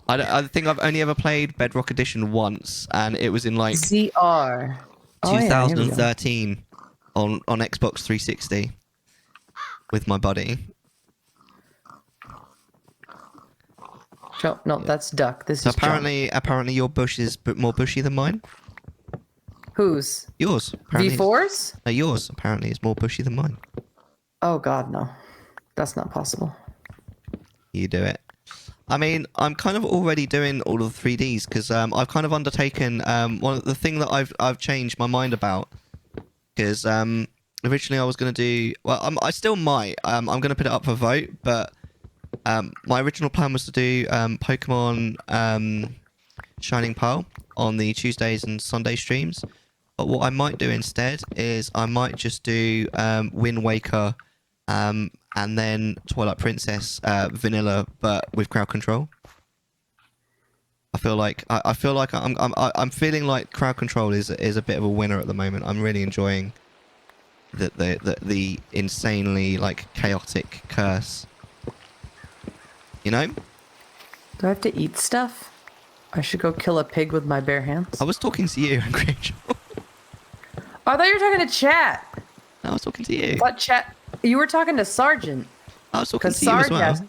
I think I've only ever played Bedrock Edition once, and it was in like ZR 2013 on Xbox 360 with my buddy. No, that's duck. This so is apparently your bush is a bit more bushy than mine. Whose? Yours. V4's? No, yours apparently is more bushy than mine. Oh god, no. That's not possible. You do it. I mean, I'm kind of already doing all of the 3Ds because I've kind of undertaken one of the thing that I've changed my mind about, because originally I was going to do, well, I still might. I'm going to put it up for vote, but my original plan was to do Pokemon Shining Pearl on the Tuesdays and Sunday streams. But what I might do instead is I might just do Wind Waker and then Twilight Princess vanilla, but with crowd control. I feel like I'm feeling like crowd control is a bit of a winner at the moment. I'm really enjoying the insanely like chaotic curse. You know? Do I have to eat stuff? I should go kill a pig with my bare hands. I was talking to you, Rachel. Oh, I thought you were talking to chat. I was talking to you. What chat? You were talking to Sergeant. I was talking Because to you as Sarge well. has.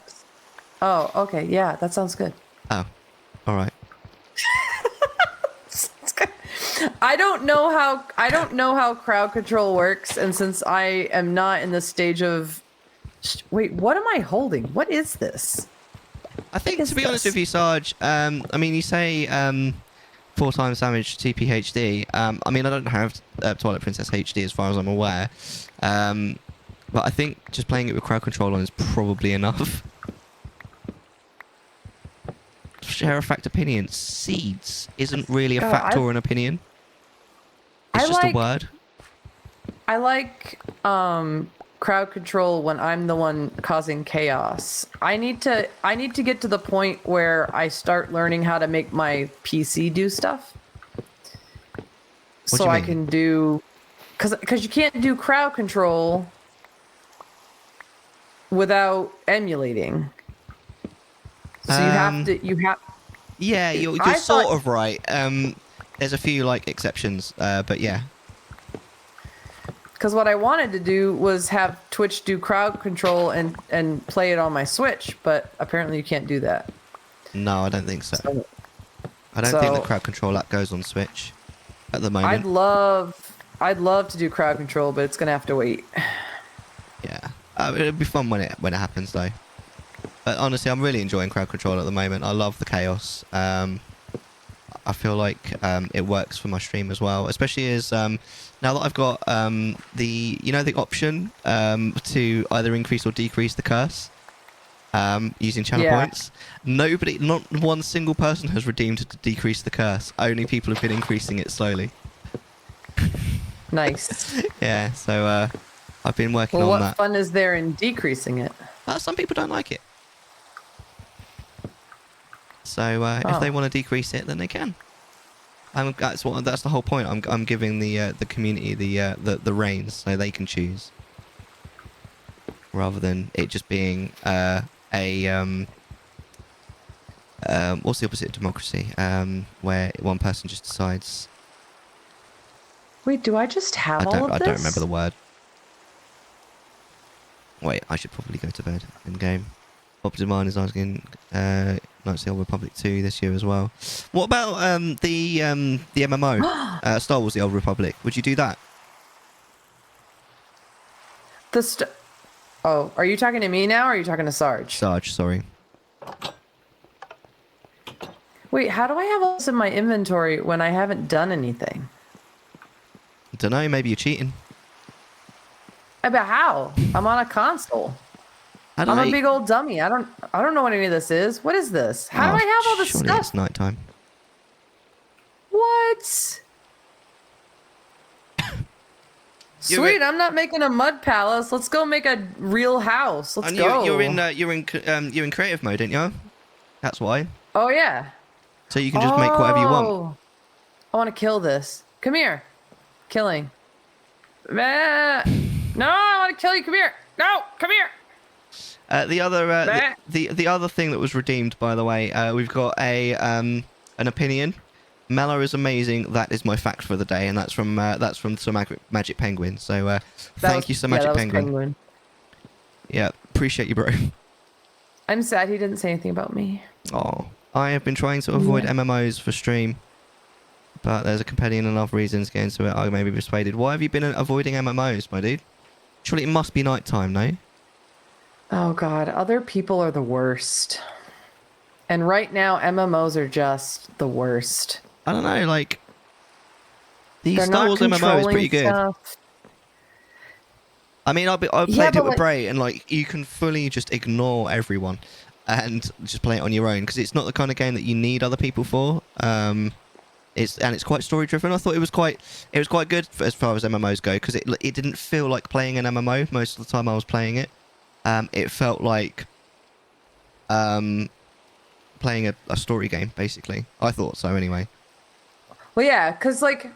Oh, okay. Yeah, that sounds good. Oh, all right. I don't know how crowd control works, and since I am not in the stage of wait, what am I holding? What is this? I think, to be honest with you, Sarge, I mean, you say 4 times damage TPHD. I mean, I don't have Twilight Princess HD as far as I'm aware. But I think just playing it with crowd control on is probably enough. Share a fact opinion. Seeds isn't really a fact or an opinion. It's just a word. I like crowd control when I'm the one causing chaos. I need to get to the point where I start learning how to make my PC do stuff. So I can do because you can't do crowd control without emulating. So you have. Yeah, you're sort of right. There's a few like exceptions, but yeah. Because what I wanted to do was have Twitch do crowd control and play it on my Switch, but apparently you can't do that. No, I don't think so. I don't think the crowd control app goes on Switch at the moment. I'd love to do crowd control, but it's gonna have to wait. Yeah, it'll be fun when it happens though. But honestly, I'm really enjoying crowd control at the moment. I love the chaos. I feel like it works for my stream as well, especially as now that I've got the option to either increase or decrease the curse using channel points. Not one single person has redeemed to decrease the curse. Only people have been increasing it slowly. Nice. Yeah, so I've been working on that. What fun is there in decreasing it? Some people don't like it. So if they want to decrease it, then they can. That's the whole point. I'm giving the community the reins so they can choose, rather than it just being what's the opposite of democracy? Where one person just decides. Wait, do I just have all of this? I don't remember the word. Wait, I should probably go to bed in game. Optiman is asking Knights of the Old Republic 2 this year as well. What about the MMO Star Wars: The Old Republic? Would you do that? Oh, are you talking to me now, or are you talking to Sarge? Sarge, sorry. Wait, how do I have all this in my inventory when I haven't done anything? I don't know. Maybe you're cheating. But how? I'm on a console. I'm a big old dummy. I don't know what any of this is. What is this? How do I have all this surely stuff? It's nighttime. What? Sweet, I'm not making a mud palace. Let's go make a real house. Let's go. You're in creative mode, aren't you? That's why. Oh yeah. So you can just make whatever you want. I want to kill this. Come here. Killing. No, I want to kill you. Come here. No, come here. The other thing that was redeemed, by the way, we've got an opinion. Mellar is amazing. That is my fact for the day, and that's from Sir Magic Penguin. So thank you, Sir Magic Penguin. Yeah, appreciate you, bro. I'm sad he didn't say anything about me. Oh, I have been trying to avoid MMOs for stream, but there's a companion and enough reasons getting to it. I may be persuaded. Why have you been avoiding MMOs, my dude? Surely it must be nighttime, no? Oh god, other people are the worst. And right now, MMOs are just the worst. I don't know, like... The Star Wars MMO is pretty good. Stuff. I mean, I've played it with Bray, and like, you can fully just ignore everyone and just play it on your own, because it's not the kind of game that you need other people for. It's quite story driven. I thought it was quite good as far as MMOs go, because it didn't feel like playing an MMO most of the time I was playing it. It felt like playing a story game, basically. I thought so anyway. Well, yeah, because like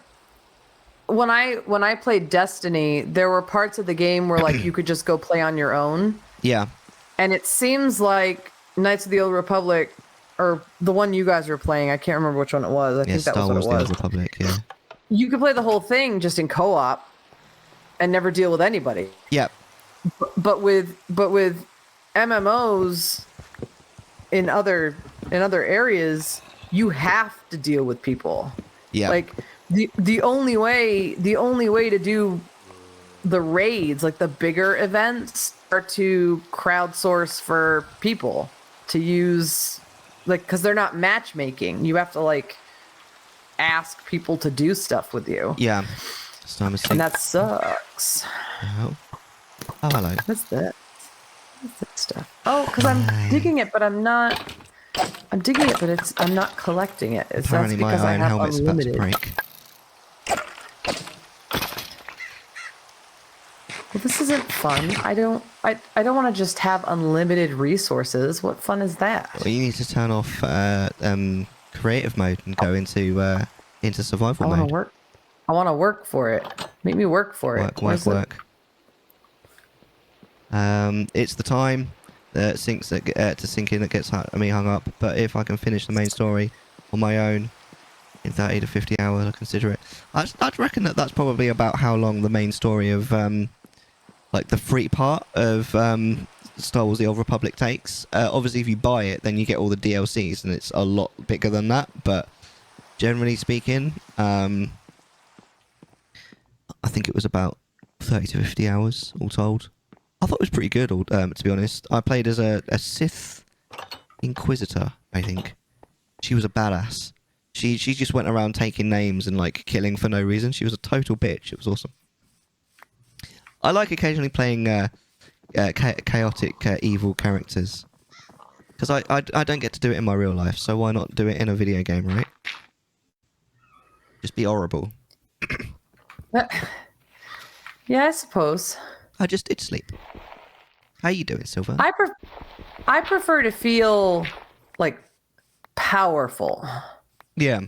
when I played Destiny, there were parts of the game where like you could just go play on your own. Yeah. And it seems like Knights of the Old Republic, or the one you guys were playing, I can't remember which one it was. I think that was what it was. Star Wars: The Old Republic, yeah. You could play the whole thing just in co-op and never deal with anybody. Yeah. But with MMOs in other areas, you have to deal with people. Yeah. Like the only way to do the raids, like the bigger events, are to crowdsource for people to use, like, because they're not matchmaking. You have to like ask people to do stuff with you. Yeah. And that sucks. Oh, hello. What's that? What's that stuff? Oh, because I'm digging it, but I'm not. I'm digging it, but I'm not collecting it. Apparently my iron helmet's about to break. Well, this isn't fun. I don't want to just have unlimited resources. What fun is that? Well, you need to turn off creative mode and go into survival mode. I want to work for it. Make me work for it. Work. It's the time that sinks to sink in that gets me hung up. But if I can finish the main story on my own in 30 to 50 hours, I consider it. I'd reckon that's probably about how long the main story of like the free part of Star Wars: The Old Republic takes. Obviously, if you buy it, then you get all the DLCs, and it's a lot bigger than that. But generally speaking, I think it was about 30 to 50 hours all told. I thought it was pretty good, to be honest. I played as a Sith Inquisitor, I think. She was a badass. She just went around taking names and like killing for no reason. She was a total bitch. It was awesome. I like occasionally playing chaotic, evil characters. Because I don't get to do it in my real life, so why not do it in a video game, right? Just be horrible. Yeah, I suppose. I just did sleep. How you doing, Silver? I prefer to feel like powerful. Yeah.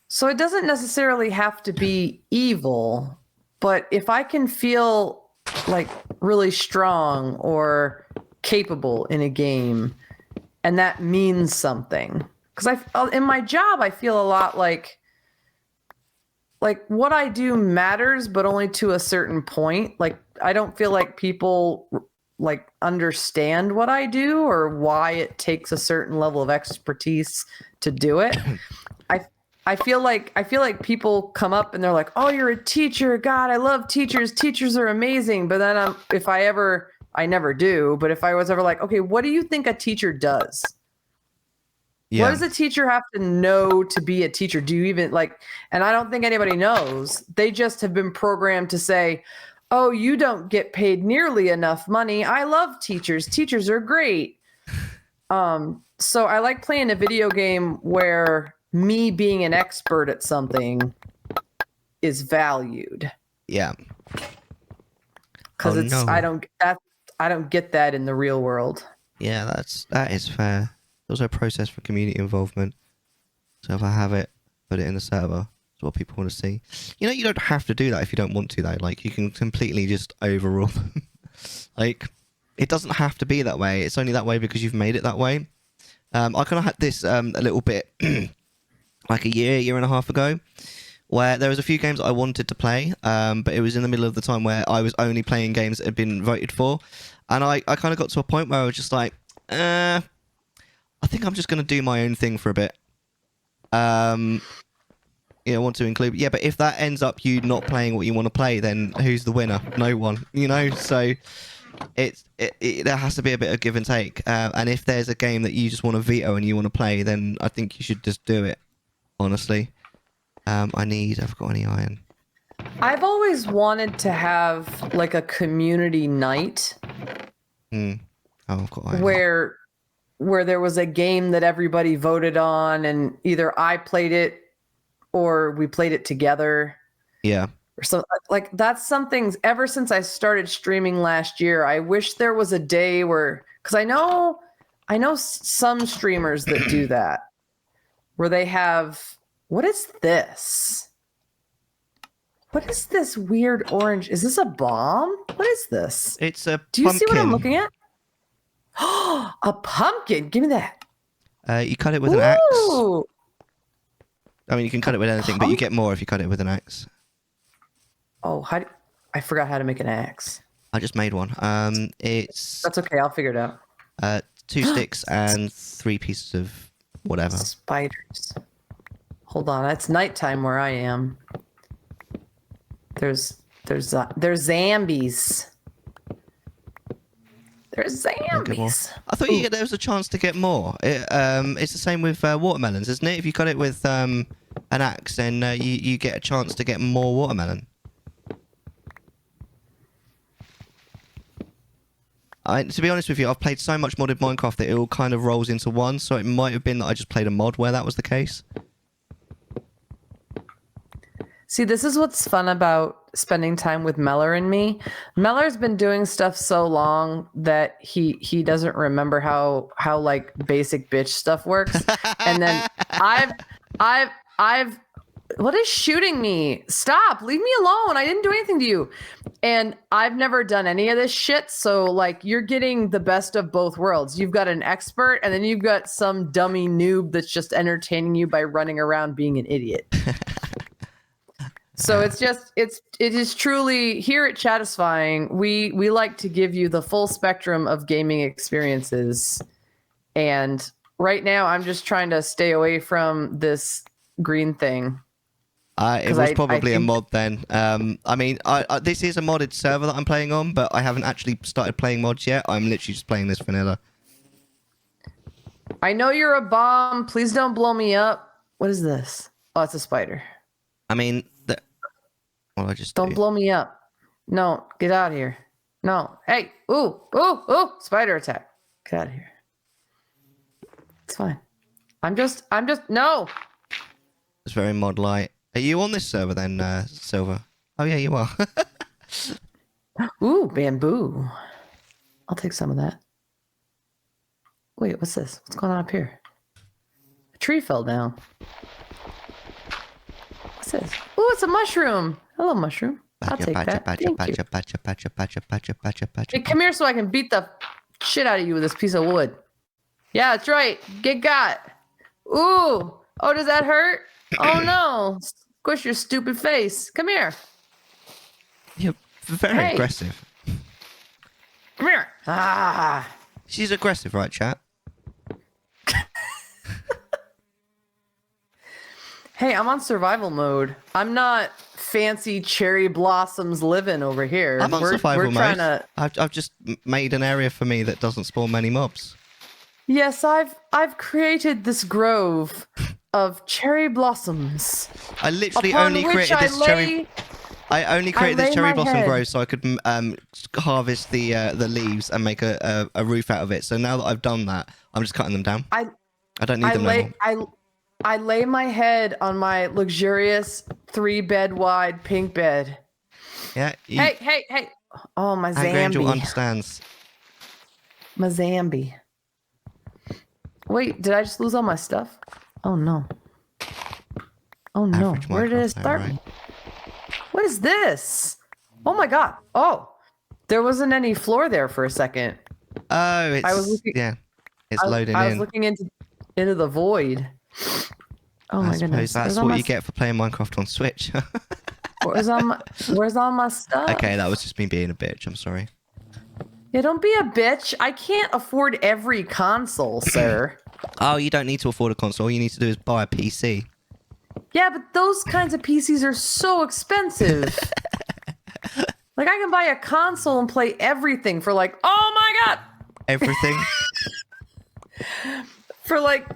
So it doesn't necessarily have to be evil, but if I can feel like really strong or capable in a game, and that means something. Because in my job, I feel a lot like what I do matters, but only to a certain point. Like, I don't feel like people like understand what I do or why it takes a certain level of expertise to do it. I feel like people come up and they're like, "Oh, you're a teacher. God, I love teachers. Teachers are amazing." But then I never do. But if I was ever like, "Okay, what do you think a teacher does?" Yeah. What does a teacher have to know to be a teacher? Do you even like, and I don't think anybody knows. They just have been programmed to say, "Oh, you don't get paid nearly enough money. I love teachers. Teachers are great." So I like playing a video game where me being an expert at something is valued. Yeah. Because I don't get that in the real world. Yeah, that is fair. There's also a process for community involvement. So if I have it, put it in the server. It's what people want to see. You know, you don't have to do that if you don't want to, though. Like, you can completely just overrule them. Like, it doesn't have to be that way. It's only that way because you've made it that way. I kind of had this a little bit like a year and a half ago, where there was a few games I wanted to play, but it was in the middle of the time where I was only playing games that had been voted for. And I kind of got to a point where I was just like, I think I'm just going to do my own thing for a bit. You know, want to include... Yeah, but if that ends up you not playing what you want to play, then who's the winner? No one, you know? So there has to be a bit of give and take. And if there's a game that you just want to veto and you want to play, then I think you should just do it, honestly. I've got any iron. I've always wanted to have like a community night. Oh, I've got iron. Where there was a game that everybody voted on and either I played it or we played it together. Yeah. Or so, like that's something. Ever since I started streaming last year, I wish there was a day where, because I know some streamers that do that, where they have. What is this? What is this weird orange? Is this a bomb? What is this? It's a Do you see what I'm pumpkin. looking at? A pumpkin. Give me that. You cut it with an axe. Ooh. I mean, you can cut it with anything, but you get more if you cut it with an axe. Oh, I forgot how to make an axe. I just made one. It's That's okay. I'll figure it out. 2 sticks and 3 pieces of whatever. Spiders. Hold on. It's nighttime where I am. There's zombies. There's zombies. I thought there was a chance to get more. It's the same with watermelons, isn't it? If you cut it with an axe, then you get a chance to get more watermelon. To be honest with you, I've played so much modded Minecraft that it all kind of rolls into one, so it might have been that I just played a mod where that was the case. See, this is what's fun about spending time with Mellar and me. Mellar's been doing stuff so long that he doesn't remember how like basic bitch stuff works. And then I've what is shooting me? Stop, leave me alone. I didn't do anything to you. And I've never done any of this shit. So like you're getting the best of both worlds. You've got an expert and then you've got some dummy noob that's just entertaining you by running around being an idiot. So it is truly here at Chattisfying, we like to give you the full spectrum of gaming experiences. And right now I'm just trying to stay away from this green thing. It was probably a mod then. I mean, this is a modded server that I'm playing on, but I haven't actually started playing mods yet. I'm literally just playing this vanilla. I know you're a bomb. Please don't blow me up. What is this? Oh, it's a spider. I mean, well, I just don't blow me up. No, get out of here. No. Hey, ooh, spider attack. Get out of here. It's fine. I'm just, no. It's very mod light. Are you on this server then, Silver? Oh yeah, you are. Ooh, bamboo. I'll take some of that. Wait, what's this? What's going on up here? A tree fell down. What's this? Ooh, it's a mushroom. Hello, mushroom. I'll take that. Thank you. Hey, come here so I can beat the shit out of you with this piece of wood. Yeah, that's right. Get got. Ooh. Oh, does that hurt? Oh no. Squish your stupid face. Come here. You're very aggressive. Come here. Ah. She's aggressive, right, chat? Hey, I'm on survival mode. I'm not fancy cherry blossoms living over here. I'm on survival mode. I've just made an area for me that doesn't spawn many mobs. Yes, I've created this grove of cherry blossoms. I literally only created this cherry. I only created this cherry blossom grove so I could harvest the leaves and make a roof out of it. So now that I've done that, I'm just cutting them down. I don't need them anymore. I lay my head on my luxurious 3-bed wide pink bed. Yeah. Hey. Oh, my Zambi. Angel understands. My Zambi. Wait, did I just lose all my stuff? Oh, no. Oh, no. Where did it start? Right. What is this? Oh, my God. Oh, there wasn't any floor there for a second. Oh, it's loading in. I was looking into the void. Oh my goodness! That's what you get for playing Minecraft on Switch. Where's all my stuff? Okay, that was just me being a bitch. I'm sorry. Yeah, don't be a bitch. I can't afford every console, sir. Oh, you don't need to afford a console. All you need to do is buy a PC. Yeah, but those kinds of PCs are so expensive. Like, I can buy a console and play everything for like, oh my God! Everything? For like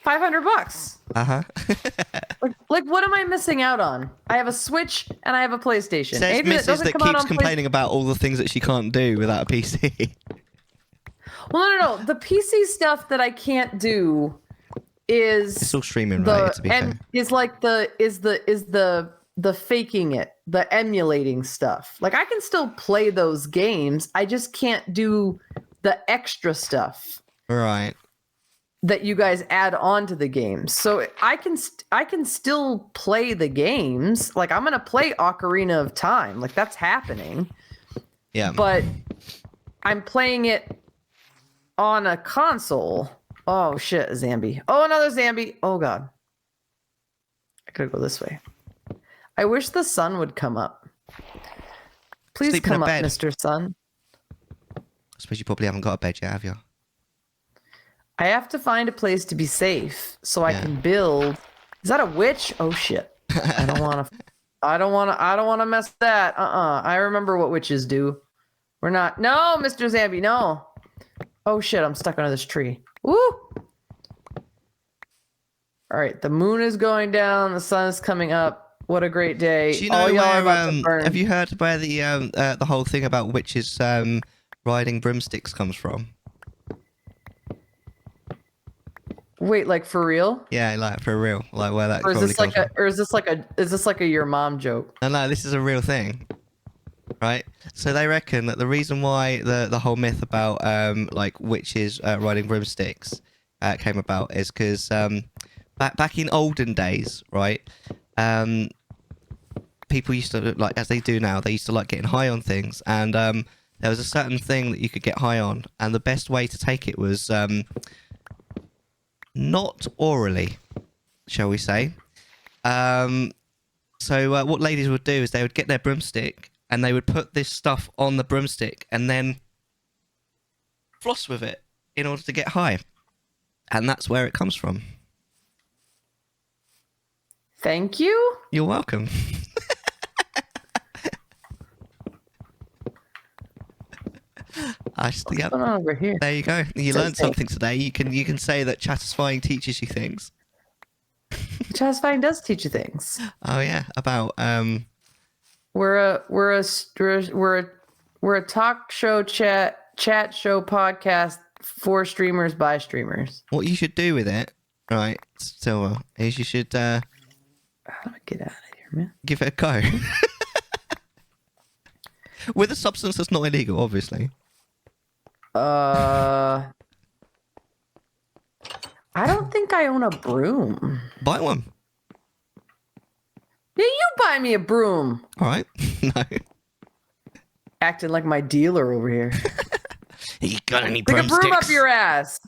$500. Uh-huh. like, what am I missing out on? I have a Switch and I have a PlayStation. Says Mrs. that keeps complaining about all the things that she can't do without a PC. Well, no. The PC stuff that I can't do is It's all streaming related, to be fair. is like the faking it, the emulating stuff. Like I can still play those games. I just can't do the extra stuff Right. that you guys add on to the games. So I can still play the games. Like I'm gonna play Ocarina of Time. Like that's happening. Yeah. But I'm playing it on a console. Oh shit, a Zambi. Oh, another Zambi. Oh god. I gotta go this way. I wish the sun would come up. Please Sleep in come a up, bed. Mr. Sun. I suppose you probably haven't got a bed yet, have you? I have to find a place to be safe so I can build. Is that a witch? Oh shit. I don't want to mess with that. I remember what witches do. We're not. No, Mr. Zambi, no. Oh shit, I'm stuck under this tree. Woo! All right, the moon is going down, the sun is coming up. What a great day. Do you know All y'all are where, about to burn. have you heard where the whole thing about witches riding broomsticks comes from? Wait, like for real? Yeah, like for real, like where that Or is probably this comes like from. is this like a your mom joke? No, this is a real thing, right? So they reckon that the reason why the whole myth about like witches riding broomsticks came about is because back in olden days, right? People used to, like, as they do now, they used to like getting high on things, and there was a certain thing that you could get high on, and the best way to take it was not orally, shall we say. So what ladies would do is they would get their broomstick and they would put this stuff on the broomstick and then floss with it in order to get high. And that's where it comes from. Thank you. You're welcome. What's going on over here? There you go. You Says learned something today. You can say that Chattisfying teaches you things. Chattisfying does teach you things. Oh yeah, about We're a talk show chat show podcast for streamers by streamers. what you should do with it, right, Silver, is you should How do I get out of here, man? give it a go. With a substance that's not illegal, obviously. I don't think I own a broom. Buy one. Yeah, you buy me a broom. All right. No. Acting like my dealer over here. You got any Take a broomsticks? broom up your ass.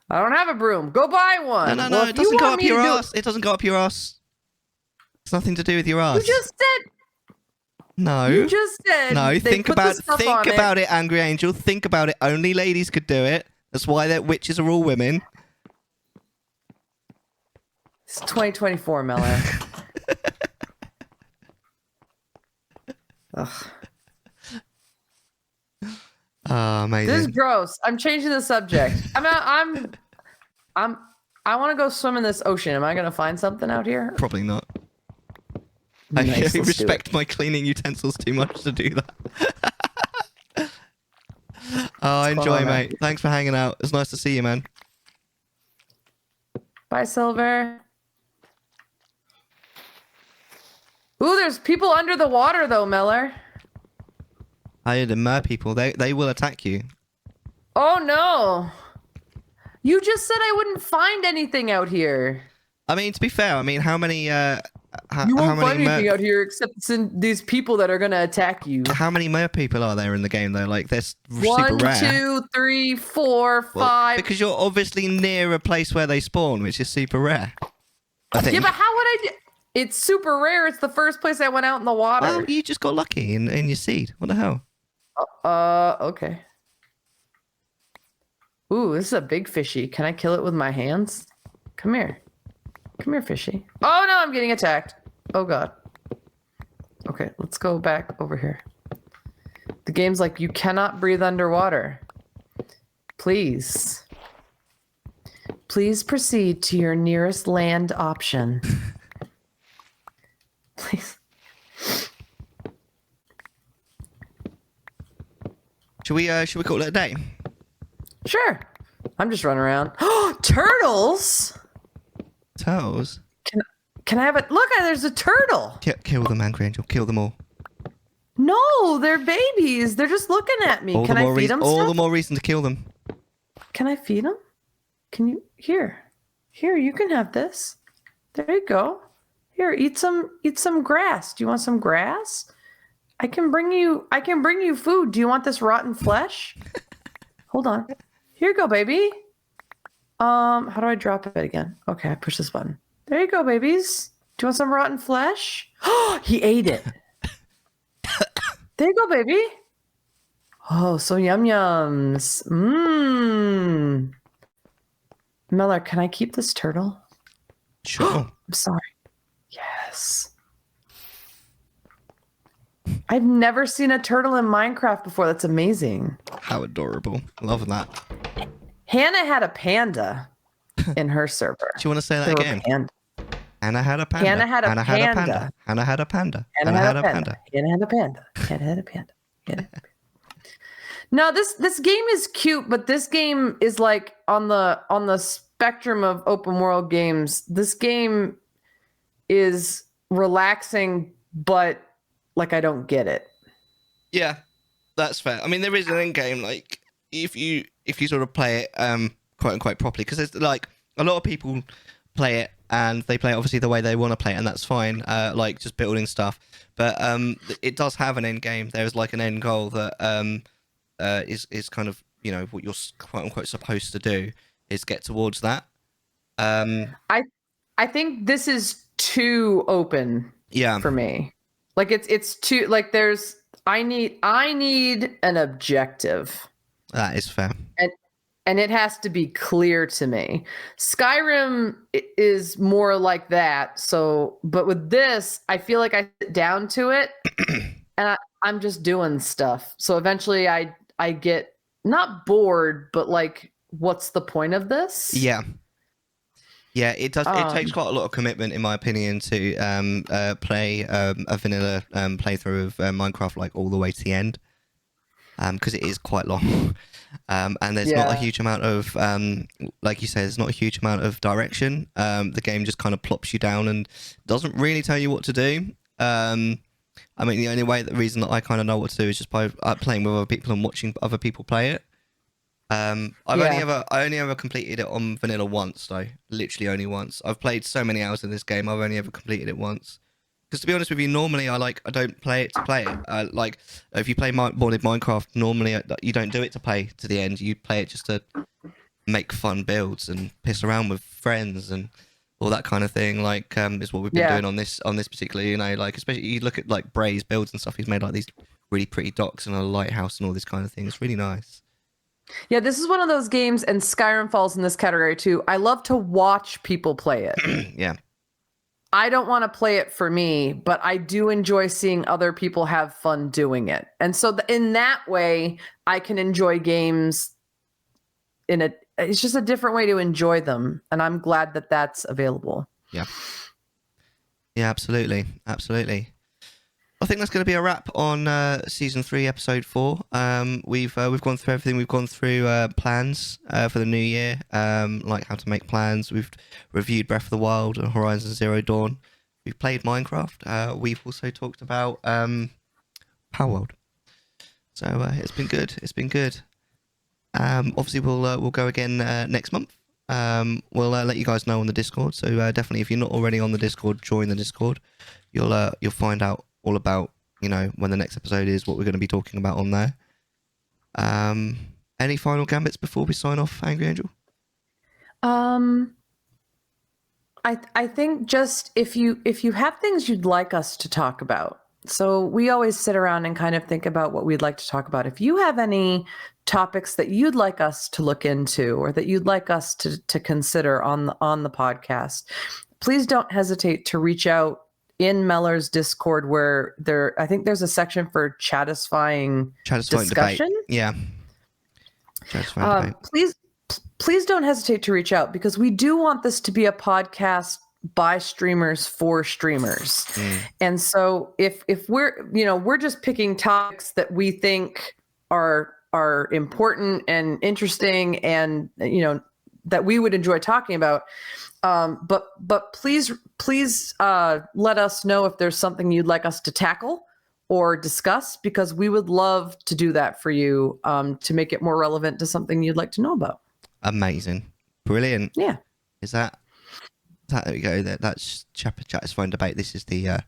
I don't have a broom. Go buy one. No, Well, it if you doesn't go want up me to your do- ass. It doesn't go up your ass. It's nothing to do with your ass. You just said. No. You just said. No, they think put the about stuff on it, Angry Angel. Think about it. Only ladies could do it. That's why that witches are all women. It's 2024, Mellar. Ugh. Oh, amazing. This is gross. I'm changing the subject. I want to go swim in this ocean. Am I gonna find something out here? Probably not. Nice, I let's do respect my cleaning utensils too much to do that. Oh, enjoy, on, mate. Thanks for hanging out. It's nice to see you, man. Bye, Silver. Ooh, there's people under the water though, Mellar. The mer people, they will attack you. Oh no! You just said I wouldn't find anything out here. I mean, to be fair, I mean, how many You won't find anything out here except these people that are gonna attack you. how many mer people are there in the game though? Like, they're super 1, rare. 2, 3, 4, Well, 5. because you're obviously near a place where they spawn, which is super rare. I think. Yeah, but how would I do? It's super rare. It's the first place I went out in the water. Well, you just got lucky in your seed. What the hell? Okay. Ooh, this is a big fishy. Can I kill it with my hands? Come here. Come here, fishy. Oh no, I'm getting attacked. Oh god. Okay, let's go back over here. The game's like, you cannot breathe underwater. Please. Please proceed to your nearest land option. Please. Should we call it a day? Sure. I'm just running around. Oh, turtles! turtles. Can I have it? Look, there's a turtle. Kill them, Angry Angel. Kill them all. No, they're babies. They're just looking at me. Can I feed them All stuff? the more reason to kill them. Can I feed them? Can you? Here, you can have this. There you go. Here, eat some grass. Do you want some grass? I can bring you food. Do you want this rotten flesh? Hold on. Here you go, baby. How do I drop it again? Okay, I push this button. There you go, babies. Do you want some rotten flesh? Oh, he ate it. There you go, baby. Oh, so yum yums. Mmm. Mellar, can I keep this turtle? Sure. I'm sorry. Yes. I've never seen a turtle in Minecraft before. That's amazing. How adorable. Love that. Hannah had a panda in her server. Do you want to say that again? Anna had a panda. Hannah had a panda. Hannah had a panda. Hannah had a panda. Hannah had a panda. Hannah had a panda. No, this game is cute, but this game is like on the spectrum of open world games. This game is relaxing, but like I don't get it. Yeah, that's fair. I mean, there is an end game. Like if you sort of play it quote unquote properly, because there's like a lot of people play it and they play it obviously the way they want to play it, and that's fine. Like just building stuff, but it does have an end game. There's like an end goal that is kind of, you know, what you're quote unquote supposed to do is get towards that. I think this is too open. Yeah. For me, like it's too like there's I need an objective. That is fair. And it has to be clear to me. Skyrim is more like that. So, but with this, I feel like I sit down to it and I'm just doing stuff. So eventually I get not bored, but like, what's the point of this? Yeah. Yeah, it does. It takes quite a lot of commitment, in my opinion, to play a vanilla playthrough of Minecraft like all the way to the end, because it is quite long, and there's not a huge amount of, like you say, there's not a huge amount of direction. The game just kind of plops you down and doesn't really tell you what to do. I mean, the reason that I kind of know what to do is just by playing with other people and watching other people play it. I only ever completed it on vanilla once, though. Literally only once. I've played so many hours in this game. I've only ever completed it once. Because to be honest with you, normally I don't play it to play it. Like if you play modded Minecraft, normally you don't do it to play to the end. You play it just to make fun builds and piss around with friends and all that kind of thing. Like is what we've been doing on this particular. You know, like especially you look at like Bray's builds and stuff. He's made like these really pretty docks and a lighthouse and all this kind of thing. It's really nice. Yeah, this is one of those games, and Skyrim falls in this category too. I love to watch people play it. Yeah. I don't want to play it for me, but I do enjoy seeing other people have fun doing it. And so in that way, I can enjoy games it's just a different way to enjoy them. And I'm glad that that's available. Yeah. Yeah, absolutely. Absolutely. I think that's going to be a wrap on season 3, episode 4. We've gone through everything. We've gone through plans for the new year, like how to make plans. We've reviewed Breath of the Wild and Horizon Zero Dawn. We've played Minecraft. We've also talked about Palworld. So it's been good. It's been good. Obviously, we'll go again next month. We'll let you guys know on the Discord. So definitely, if you're not already on the Discord, join the Discord. You'll find out all about, you know, when the next episode is, what we're going to be talking about on there. Any final gambits before we sign off, Angry Angel? I think just if you have things you'd like us to talk about. So we always sit around and kind of think about what we'd like to talk about. If you have any topics that you'd like us to look into or that you'd like us to consider on the podcast, please don't hesitate to reach out in Mellar's Discord, where I think there's a section for Chattisfying discussion. Debate. Yeah. Chattisfying debate. Please don't hesitate to reach out, because we do want this to be a podcast by streamers for streamers. And so if we're just picking topics that we think are important and interesting and, you know, that we would enjoy talking about. But please let us know if there's something you'd like us to tackle or discuss, because we would love to do that for you, to make it more relevant to something you'd like to know about. Amazing. Brilliant. Yeah. Is that there we go. That's Chattisfying Debate. This is the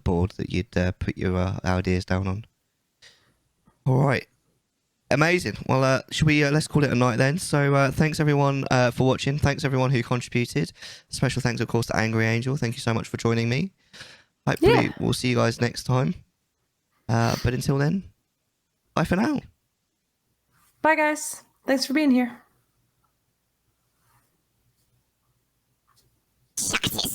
board that you'd put your ideas down on. All right. Amazing. Well, should we let's call it a night then. So thanks everyone for watching. Thanks everyone who contributed. Special thanks, of course, to Angry Angel. Thank you so much for joining me. Hopefully we'll see you guys next time. But until then, bye for now. Bye, guys. Thanks for being here. Chattisfying.